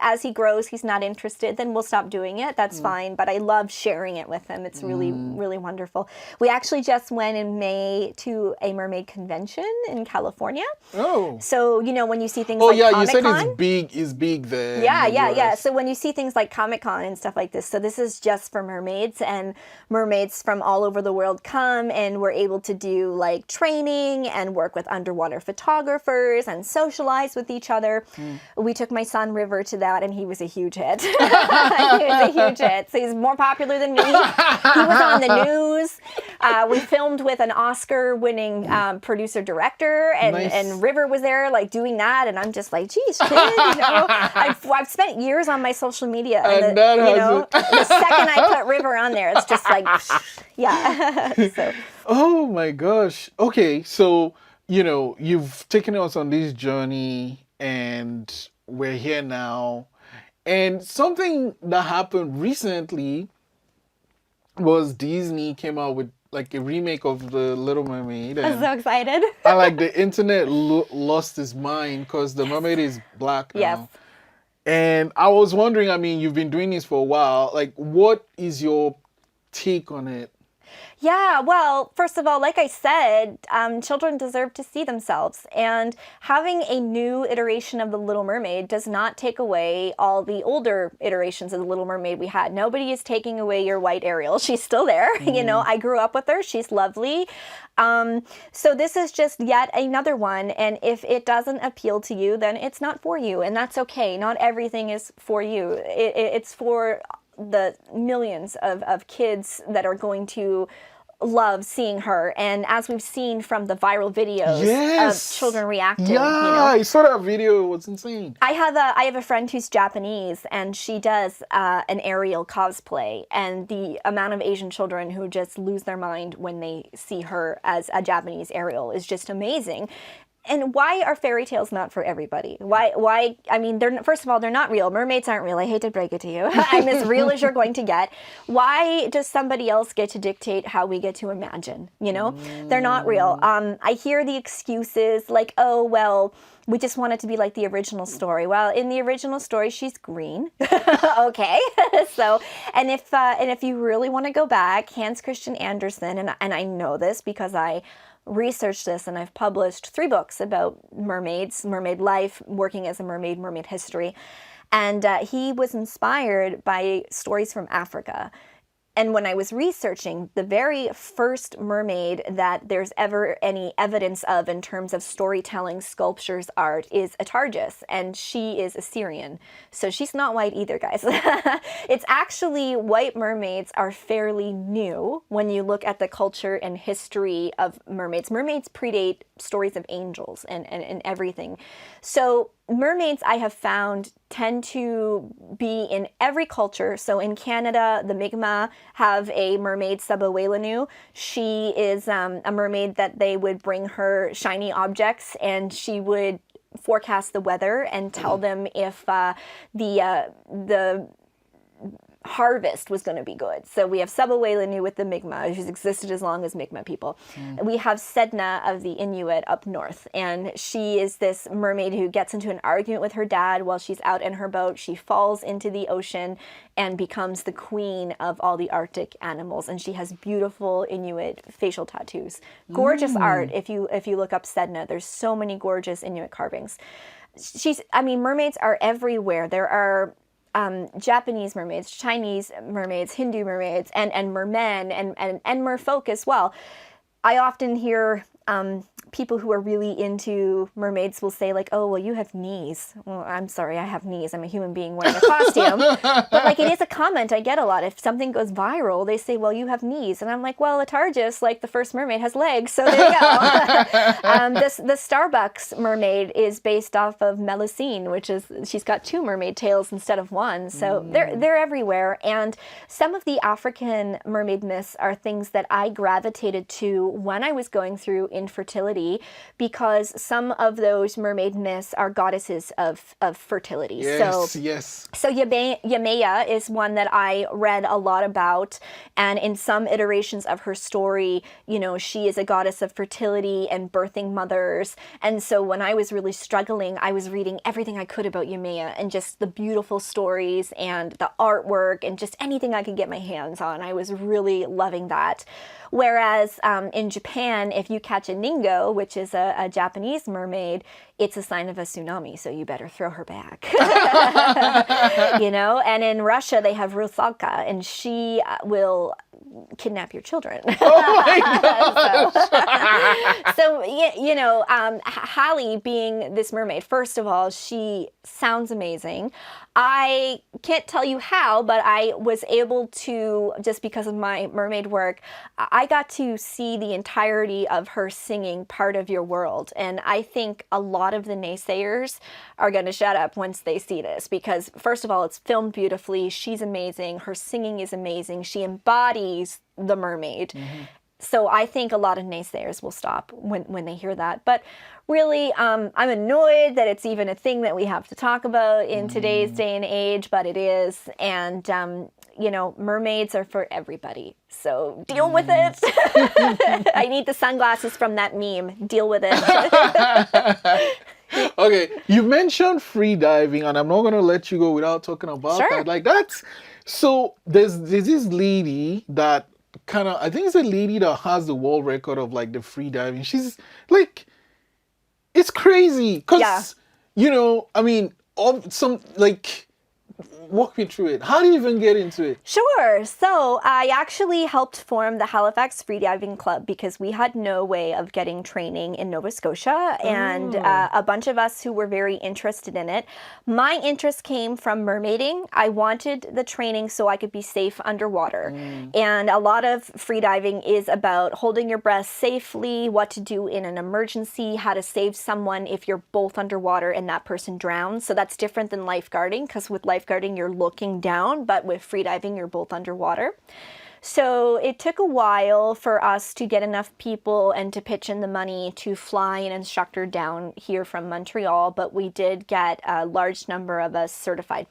as he grows, he's not interested, then we'll stop doing it. That's fine. But I love sharing it with him. It's really, really wonderful. We actually just went in May to a mermaid convention in California.
Oh.
So, you know, when you see things
Oh,
like
yeah,
Comic-Con.
you said it's big there.
Yeah,
in the
yeah.
US.
So when you see things like Comic-Con and stuff like this, so this is just for mermaids, and mermaids from all over the world come, and we're able to do like training and work with underwater photographers and socialize with each other. We took my son River to that, and he was a huge hit. He was a huge hit. So he's more popular than me. He was on the news. We filmed with an Oscar-winning producer-director, and,
Nice.
and River was there like doing that, and I'm just like, geez, kid, you know, I've spent years on my social media,
And that
you know,
hasn't-
the second I put River on there, it's just like, yeah. So
Oh my gosh. Okay, so you know, you've taken us on this journey and we're here now. And something that happened recently was Disney came out with like a remake of The Little Mermaid.
I'm
And
so excited.
I like the internet lost its mind because the mermaid is black now.
Yes.
And I was wondering, I mean, you've been doing this for a while. Like, what is your take on it?
Yeah, well, first of all, like I said, children deserve to see themselves. And having a new iteration of The Little Mermaid does not take away all the older iterations of The Little Mermaid we had. Nobody is taking away your white Ariel. She's still there. You know, I grew up with her. She's lovely. So this is just yet another one. And if it doesn't appeal to you, then it's not for you. And that's okay. Not everything is for you. It's for the millions of kids that are going to love seeing her. And as we've seen from the viral videos
Yes.
of children reacting,
Yeah,
you know,
I saw that video. It was insane.
I have a friend who's Japanese, and she does an Ariel cosplay, and the amount of Asian children who just lose their mind when they see her as a Japanese Ariel is just amazing. And why are fairy tales not for everybody? Why? I mean, first of all, they're not real. Mermaids aren't real. I hate to break it to you. I'm as real as you're going to get. Why does somebody else get to dictate how we get to imagine? You know, they're not real. I hear the excuses like, oh, well, we just want it to be like the original story. Well, in the original story, she's green. Okay. So, and if you really want to go back, Hans Christian Andersen, and I know this because I researched this, and I've published 3 books about mermaids, mermaid life, working as a mermaid, mermaid history. And he was inspired by stories from Africa. And when I was researching, the very first mermaid that there's ever any evidence of in terms of storytelling, sculptures, art is Atargis, and she is Assyrian. So she's not white either, guys. It's actually, white mermaids are fairly new when you look at the culture and history of mermaids. Mermaids predate stories of angels and everything. So mermaids, I have found, tend to be in every culture. So in Canada, the Mi'kmaq have a mermaid, Sabawelanu. She is a mermaid that they would bring her shiny objects, and she would forecast the weather and tell them if the harvest was going to be good. So we have Sabawelanu with the Mi'kmaq, who's existed as long as Mi'kmaq people. We have Sedna of the Inuit up north, and she is this mermaid who gets into an argument with her dad while she's out in her boat. She falls into the ocean and becomes the queen of all the Arctic animals, and she has beautiful Inuit facial tattoos. Gorgeous art. If you look up Sedna, there's so many gorgeous Inuit carvings. Mermaids are everywhere. There are Japanese mermaids, Chinese mermaids, Hindu mermaids, and mermen, and merfolk as well. I often hear people who are really into mermaids will say like, oh, well, you have knees. Well, I'm sorry, I have knees. I'm a human being wearing a costume. But like, it is a comment I get a lot. If something goes viral, they say, well, you have knees. And I'm like, well, Atargis, like the first mermaid, has legs. So there you go. The Starbucks mermaid is based off of Melusine, which is, she's got 2 mermaid tails instead of 1. So they're everywhere. And some of the African mermaid myths are things that I gravitated to when I was going through infertility, because some of those mermaid myths are goddesses of fertility.
Yes,
So
yes.
so Yemaya is one that I read a lot about, and in some iterations of her story, you know, she is a goddess of fertility and birthing mothers. And so when I was really struggling, I was reading everything I could about Yemaya and just the beautiful stories and the artwork and just anything I could get my hands on. I was really loving that. Whereas in Japan, if you catch a ningo, which is a Japanese mermaid, it's a sign of a tsunami, so you better throw her back. You know, and in Russia, they have Rusalka, and she will kidnap your children.
Oh my gosh.
So, you know, Hallie being this mermaid, first of all, she sounds amazing. I can't tell you how, but I was able to, just because of my mermaid work, I got to see the entirety of her singing Part of Your World. And I think a lot of the naysayers are going to shut up once they see this, because first of all, it's filmed beautifully. She's amazing. Her singing is amazing. She embodies the mermaid. Mm-hmm. So I think a lot of naysayers will stop when they hear that. But really, I'm annoyed that it's even a thing that we have to talk about in today's day and age, but it is. And, you know, mermaids are for everybody. So deal with it. I need the sunglasses from that meme. Deal with it.
Okay, you mentioned free diving, and I'm not going to let you go without talking about that. Like, that's... So there's this lady that kind of, I think it's a lady that has the world record of like the free diving. She's like, it's crazy because, you know, I mean, some like, walk me through it. How do you even get into it?
Sure. So I actually helped form the Halifax Freediving Club because we had no way of getting training in Nova Scotia, and a bunch of us who were very interested in it. My interest came from mermaiding. I wanted the training so I could be safe underwater. And a lot of freediving is about holding your breath safely, what to do in an emergency, how to save someone if you're both underwater and that person drowns. So that's different than lifeguarding, because with lifeguarding, you're looking down, but with freediving, you're both underwater. So it took a while for us to get enough people and to pitch in the money to fly an instructor down here from Montreal, but we did get a large number of us certified.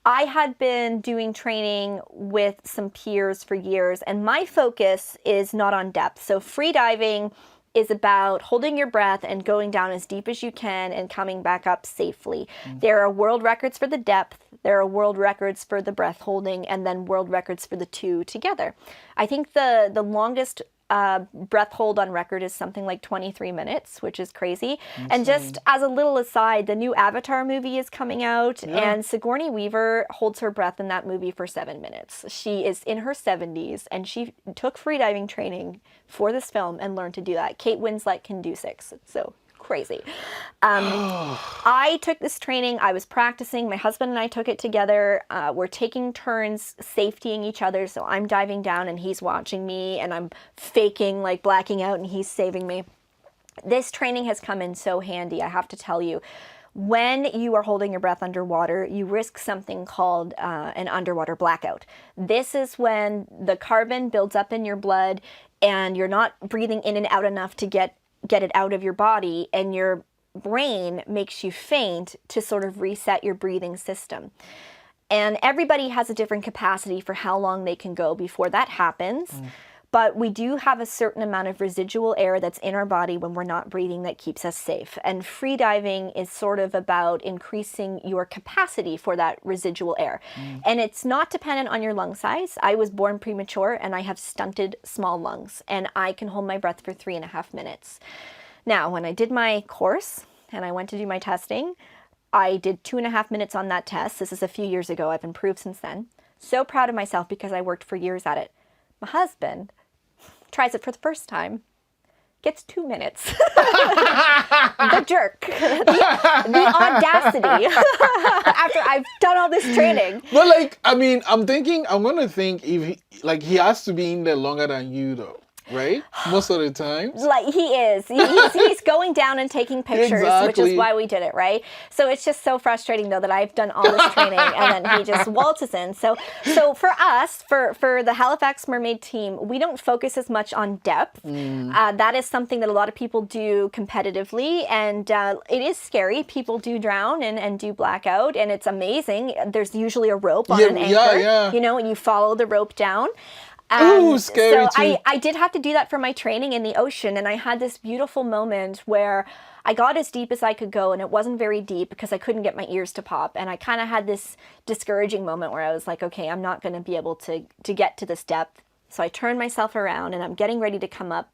I had been doing training with some peers for years, and my focus is not on depth. So freediving is about holding your breath and going down as deep as you can and coming back up safely. There are world records for the depth, there are world records for the breath holding, and then world records for the two together. I think the longest breath hold on record is something like 23 minutes, which is crazy. Insane. And just as a little aside, the new Avatar movie is coming out, and Sigourney Weaver holds her breath in that movie for 7 minutes. She is in her 70s, and she took freediving training for this film and learned to do that. Kate Winslet can do 6, so crazy. I took this training. I was practicing. My husband and I took it together. We're taking turns safetying each other. So I'm diving down and he's watching me, and I'm faking like blacking out and he's saving me. This training has come in so handy, I have to tell you. When you are holding your breath underwater, you risk something called an underwater blackout. This is when the carbon builds up in your blood and you're not breathing in and out enough to get it out of your body, and your brain makes you faint to sort of reset your breathing system. And everybody has a different capacity for how long they can go before that happens. But we do have a certain amount of residual air that's in our body when we're not breathing that keeps us safe. And freediving is sort of about increasing your capacity for that residual air. And it's not dependent on your lung size. I was born premature and I have stunted small lungs, and I can hold my breath for 3.5 minutes. Now, when I did my course and I went to do my testing, I did 2.5 minutes on that test. This is a few years ago. I've improved since then. So proud of myself because I worked for years at it. My husband tries it for the first time, gets 2 minutes. The jerk. The audacity. After I've done all this training.
But like, I mean, I'm going to think if he has to be in there longer than you though. right? Most of the times.
Like he is. He's going down and taking pictures, which is why we did it, right? So it's just so frustrating though that I've done all this training and then he just waltzes in. So for us, for the Halifax Mermaid team, we don't focus as much on depth. That is something that a lot of people do competitively, and it is scary. People do drown and do blackout, and it's amazing. There's usually a rope on an anchor, you know, and you follow the rope down.
Ooh, scary
so I did have to do that for my training in the ocean, and I had this beautiful moment where I got as deep as I could go, and it wasn't very deep because I couldn't get my ears to pop, and I kind of had this discouraging moment where I was like, okay, I'm not going to be able to get to this depth. So I turned myself around, and I'm getting ready to come up,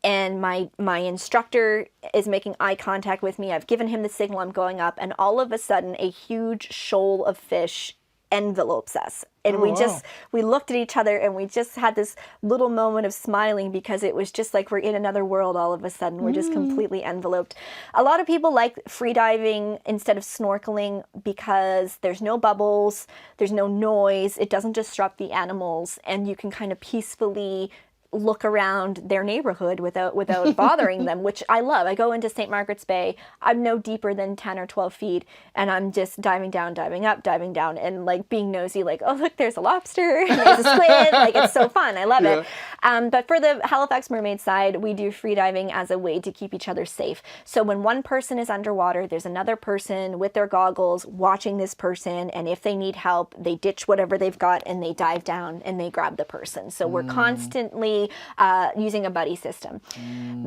and my instructor is making eye contact with me. I've given him the signal I'm going up, and all of a sudden a huge shoal of fish envelopes us, and we looked at each other, and we just had this little moment of smiling because it was just like we're in another world all of a sudden. We're just completely enveloped. A lot of people like free diving instead of snorkeling because there's no bubbles, there's no noise, it doesn't disrupt the animals, and you can kind of peacefully look around their neighborhood without bothering them, which I love. I go into St. Margaret's Bay, I'm no deeper than 10 or 12 feet, and I'm just diving down, diving up, diving down, and like being nosy, like, oh look, there's a lobster, and there's a squid, like it's so fun, I love it. But for the Halifax Mermaid side, we do free diving as a way to keep each other safe. So when one person is underwater, there's another person with their goggles watching this person, and if they need help, they ditch whatever they've got and they dive down and they grab the person. So we're constantly using a buddy system.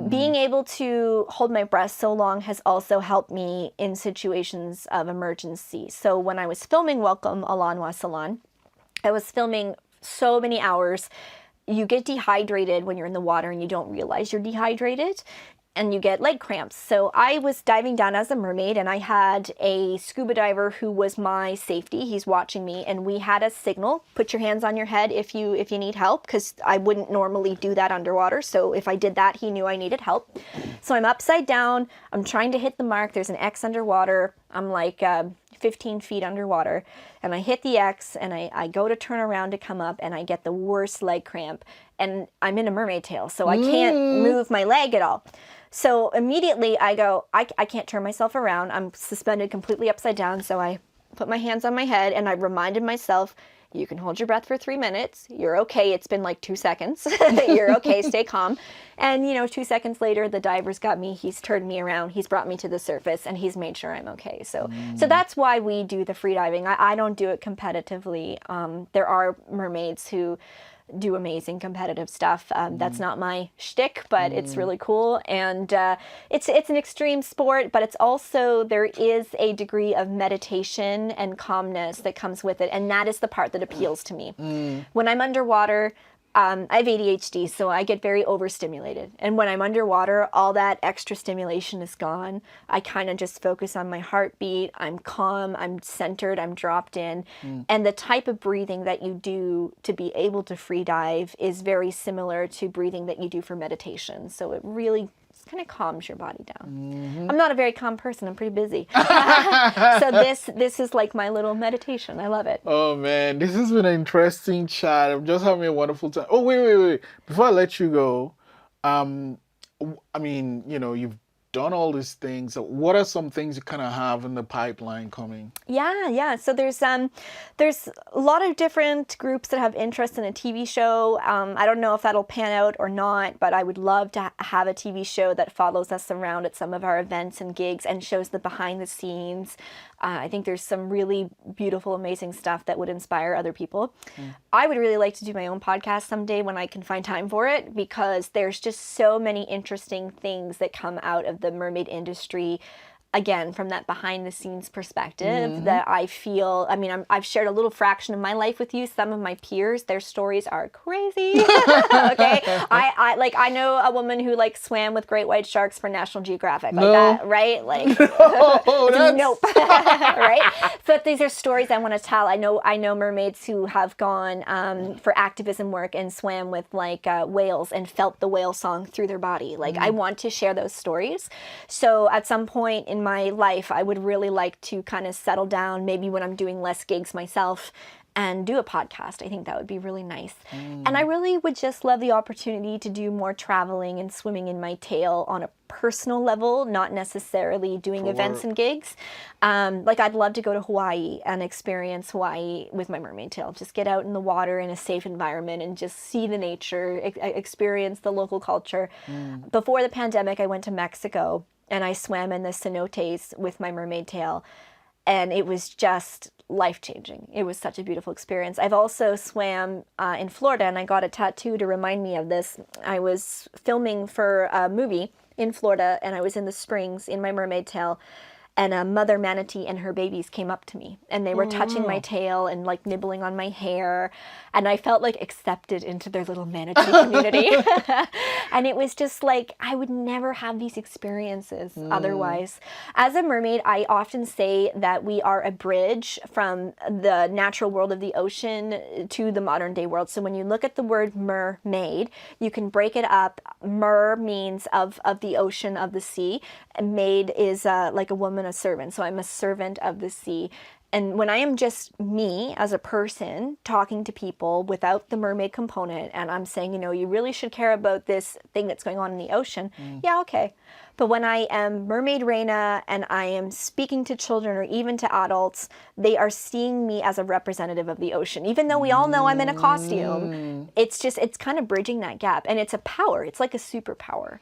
Being able to hold my breath so long has also helped me in situations of emergency. So when I was filming Welcome Alan Wasalan, I was filming so many hours. You get dehydrated when you're in the water and you don't realize you're dehydrated, and you get leg cramps. So I was diving down as a mermaid, and I had a scuba diver who was my safety. He's watching me, and we had a signal, put your hands on your head if you need help, because I wouldn't normally do that underwater. So if I did that, he knew I needed help. So I'm upside down, I'm trying to hit the mark, there's an X underwater, I'm like 15 feet underwater, and I hit the X, and I go to turn around to come up, and I get the worst leg cramp, and I'm in a mermaid tail, so I can't move my leg at all. So immediately I go, I can't turn myself around. I'm suspended completely upside down. So I put my hands on my head, and I reminded myself, you can hold your breath for 3 minutes. You're okay. It's been like 2 seconds. You're okay. Stay calm. And, 2 seconds later, the diver's got me. He's turned me around. He's brought me to the surface, and he's made sure I'm okay. So that's why we do the free diving. I don't do it competitively. There are mermaids who do amazing competitive stuff. That's not my shtick, but it's really cool. And it's an extreme sport, but it's also, there is a degree of meditation and calmness that comes with it. And that is the part that appeals to me. When I'm underwater, I have ADHD, so I get very overstimulated. And when I'm underwater, all that extra stimulation is gone. I kind of just focus on my heartbeat. I'm calm, I'm centered, I'm dropped in. And the type of breathing that you do to be able to free dive is very similar to breathing that you do for meditation. So it really kind of calms your body down. I'm not a very calm person. I'm pretty busy. So this is like my little meditation. I love it.
Oh man, this has been an interesting chat. I'm just having a wonderful time. Oh wait. Before I let you go, I mean, you've done all these things. What are some things you kind of have in the pipeline coming?
Yeah. So there's a lot of different groups that have interest in a TV show. I don't know if that'll pan out or not, but I would love to have a TV show that follows us around at some of our events and gigs and shows the behind the scenes. I think there's some really beautiful, amazing stuff that would inspire other people. I would really like to do my own podcast someday when I can find time for it, because there's just so many interesting things that come out of the mermaid industry. Again, from that behind the scenes perspective that I feel, I've shared a little fraction of my life with you. Some of my peers, their stories are crazy. Okay. I know a woman who swam with great white sharks for National Geographic, that, right? Nope. Right. So these are stories I want to tell. I know mermaids who have gone for activism work and swam with whales and felt the whale song through their body. I want to share those stories. So at some point in my life, I would really like to kind of settle down, maybe when I'm doing less gigs myself, and do a podcast. I think that would be really nice. And I really would just love the opportunity to do more traveling and swimming in my tail on a personal level, not necessarily doing events and gigs. Like I'd love to go to Hawaii and experience Hawaii with my mermaid tail. Just get out in the water in a safe environment and just see the nature, experience the local culture. Before the pandemic, I went to Mexico and I swam in the cenotes with my mermaid tail. And it was just life-changing. It was such a beautiful experience. I've also swam in Florida, and I got a tattoo to remind me of this. I was filming for a movie in Florida, and I was in the Springs in my mermaid tail, and a mother manatee and her babies came up to me, and they were touching my tail and like nibbling on my hair, and I felt like accepted into their little manatee community. And it was just like, I would never have these experiences otherwise. As a mermaid, I often say that we are a bridge from the natural world of the ocean to the modern day world. So when you look at the word mermaid, you can break it up. Mer means of the ocean, of the sea. And maid is like a woman, a servant. So I'm a servant of the sea. And when I am just me as a person talking to people without the mermaid component, and I'm saying, you know, you really should care about this thing that's going on in the ocean, yeah, okay. But when I am Mermaid Raina and I am speaking to children or even to adults, they are seeing me as a representative of the ocean. Even though we all know I'm in a costume, it's kind of bridging that gap. And it's a power. It's like a superpower.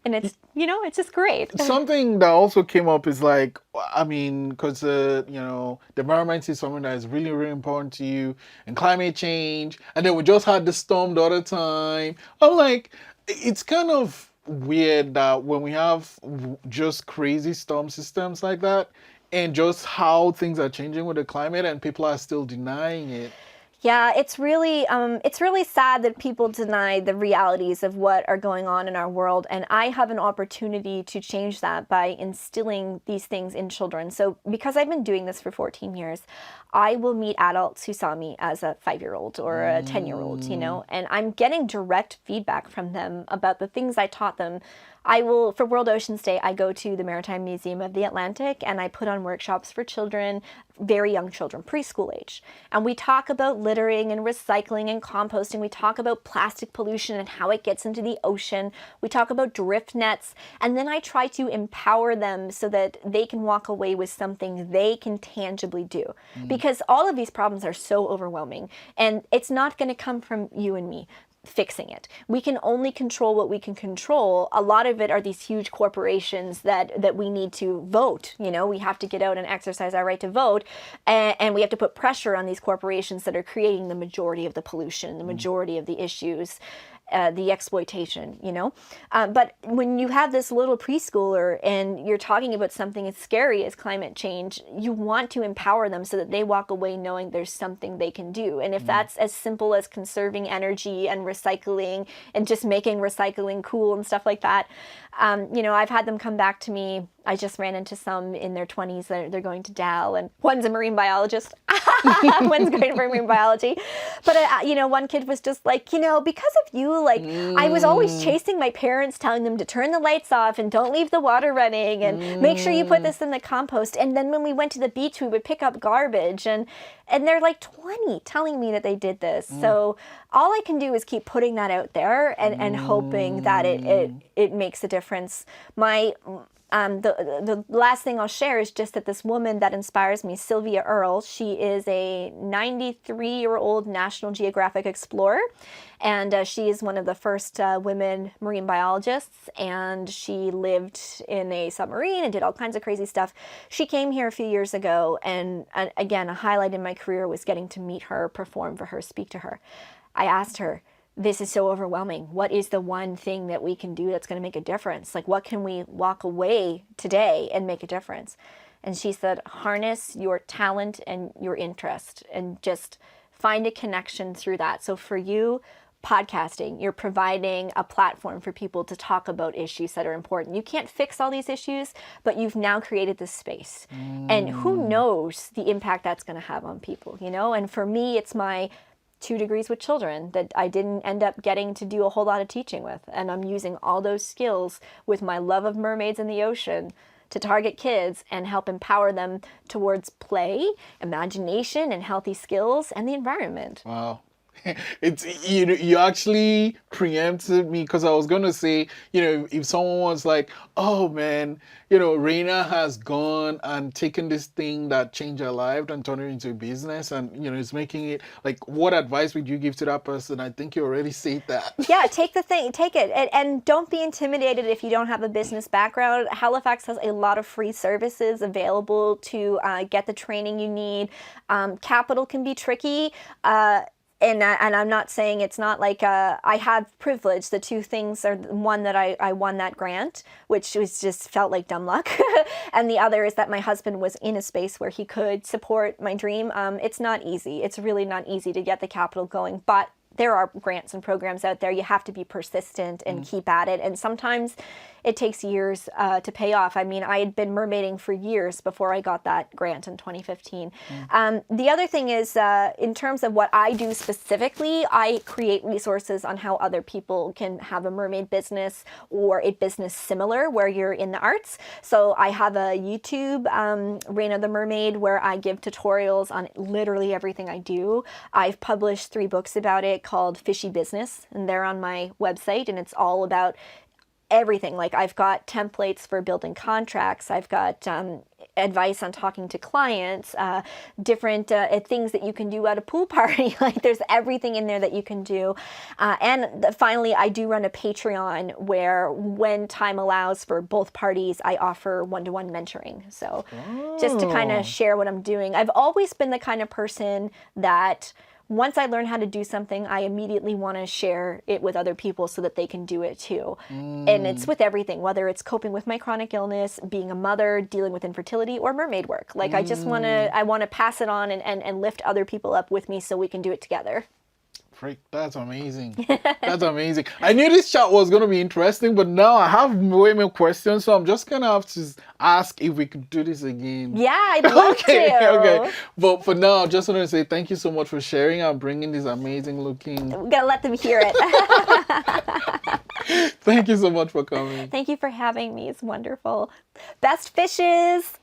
And it's, you know, it's just great.
Something that also came up is like, I mean, because, you know, the environment is something that is really, really important to you, and climate change. And then we just had the storm the other time. I'm like, it's kind of weird that when we have just crazy storm systems like that, and just how things are changing with the climate, and people are still denying it.
Yeah, it's really sad that people deny the realities of what are going on in our world, and I have an opportunity to change that by instilling these things in children. So because I've been doing this for 14 years, I will meet adults who saw me as a 5-year-old or a 10-year-old, you know, and I'm getting direct feedback from them about the things I taught them. For World Oceans Day, I go to the Maritime Museum of the Atlantic and I put on workshops for children, very young children, preschool age. And we talk about littering and recycling and composting. We talk about plastic pollution and how it gets into the ocean. We talk about drift nets. And then I try to empower them so that they can walk away with something they can tangibly do. Because all of these problems are so overwhelming. And it's not going to come from you and me fixing it. We can only control what we can control. A lot of it are these huge corporations that we need to vote. You know, we have to get out and exercise our right to vote, and we have to put pressure on these corporations that are creating the majority of the pollution, the majority of the issues. The exploitation, you know? But when you have this little preschooler and you're talking about something as scary as climate change, you want to empower them so that they walk away knowing there's something they can do. And if that's as simple as conserving energy and recycling and just making recycling cool and stuff like that, you know, I've had them come back to me. I just ran into some in their 20s. They're going to Dal, and one's a marine biologist. One's going for marine biology. But, you know, one kid was just like, you know, because of you, like, I was always chasing my parents, telling them to turn the lights off and don't leave the water running and make sure you put this in the compost. And then when we went to the beach, we would pick up garbage. And they're like 20 telling me that they did this. So all I can do is keep putting that out there and hoping that it makes a difference. The last thing I'll share is just that this woman that inspires me, Sylvia Earle, she is a 93-year-old National Geographic explorer, and she is one of the first women marine biologists, and she lived in a submarine and did all kinds of crazy stuff. She came here a few years ago, and again, a highlight in my career was getting to meet her, perform for her, speak to her. I asked her, this is so overwhelming. What is the one thing that we can do that's going to make a difference? Like, what can we walk away today and make a difference? And she said, harness your talent and your interest and just find a connection through that. So for you, podcasting, you're providing a platform for people to talk about issues that are important. You can't fix all these issues, but you've now created this space. And who knows the impact that's going to have on people, you know? And for me, it's my 2 degrees with children that I didn't end up getting to do a whole lot of teaching with. And I'm using all those skills with my love of mermaids in the ocean to target kids and help empower them towards play, imagination, and healthy skills and the environment.
Wow. It's you actually preempted me because I was gonna say, if someone was like, oh man, Raina has gone and taken this thing that changed her life and turned it into a business and is making it, like, what advice would you give to that person? I think you already said that.
Yeah, take it. And don't be intimidated if you don't have a business background. Halifax has a lot of free services available to get the training you need. Capital can be tricky. And I'm not saying it's not like I have privilege. The two things are, one, that I won that grant, which was just felt like dumb luck. And the other is that my husband was in a space where he could support my dream. It's not easy. It's really not easy to get the capital going. But there are grants and programs out there. You have to be persistent and keep at it. And sometimes it takes years to pay off. I mean, I had been mermaiding for years before I got that grant in 2015. The other thing is, in terms of what I do specifically, I create resources on how other people can have a mermaid business or a business similar where you're in the arts. So I have a YouTube, Raina the Mermaid, where I give tutorials on literally everything I do. I've published 3 books about it called Fishy Business, and they're on my website, and it's all about everything. Like, I've got templates for building contracts. I've got advice on talking to clients, different things that you can do at a pool party. Like, there's everything in there that you can do. And finally, I do run a Patreon where, when time allows for both parties, I offer one-to-one mentoring. So just to kind of share what I'm doing. I've always been the kind of person that once I learn how to do something, I immediately want to share it with other people so that they can do it too. And it's with everything, whether it's coping with my chronic illness, being a mother, dealing with infertility, or mermaid work. Like, I just want to pass it on and lift other people up with me so we can do it together.
Freak, that's amazing. That's amazing. I knew this chat was going to be interesting, but now I have way more questions, so I'm just going to have to ask if we could do this again.
Yeah, I'd love to.
Okay. But for now, I just want to say thank you so much for sharing and bringing this amazing looking...
We got to let them hear it.
Thank you so much for coming.
Thank you for having me. It's wonderful. Best fishes.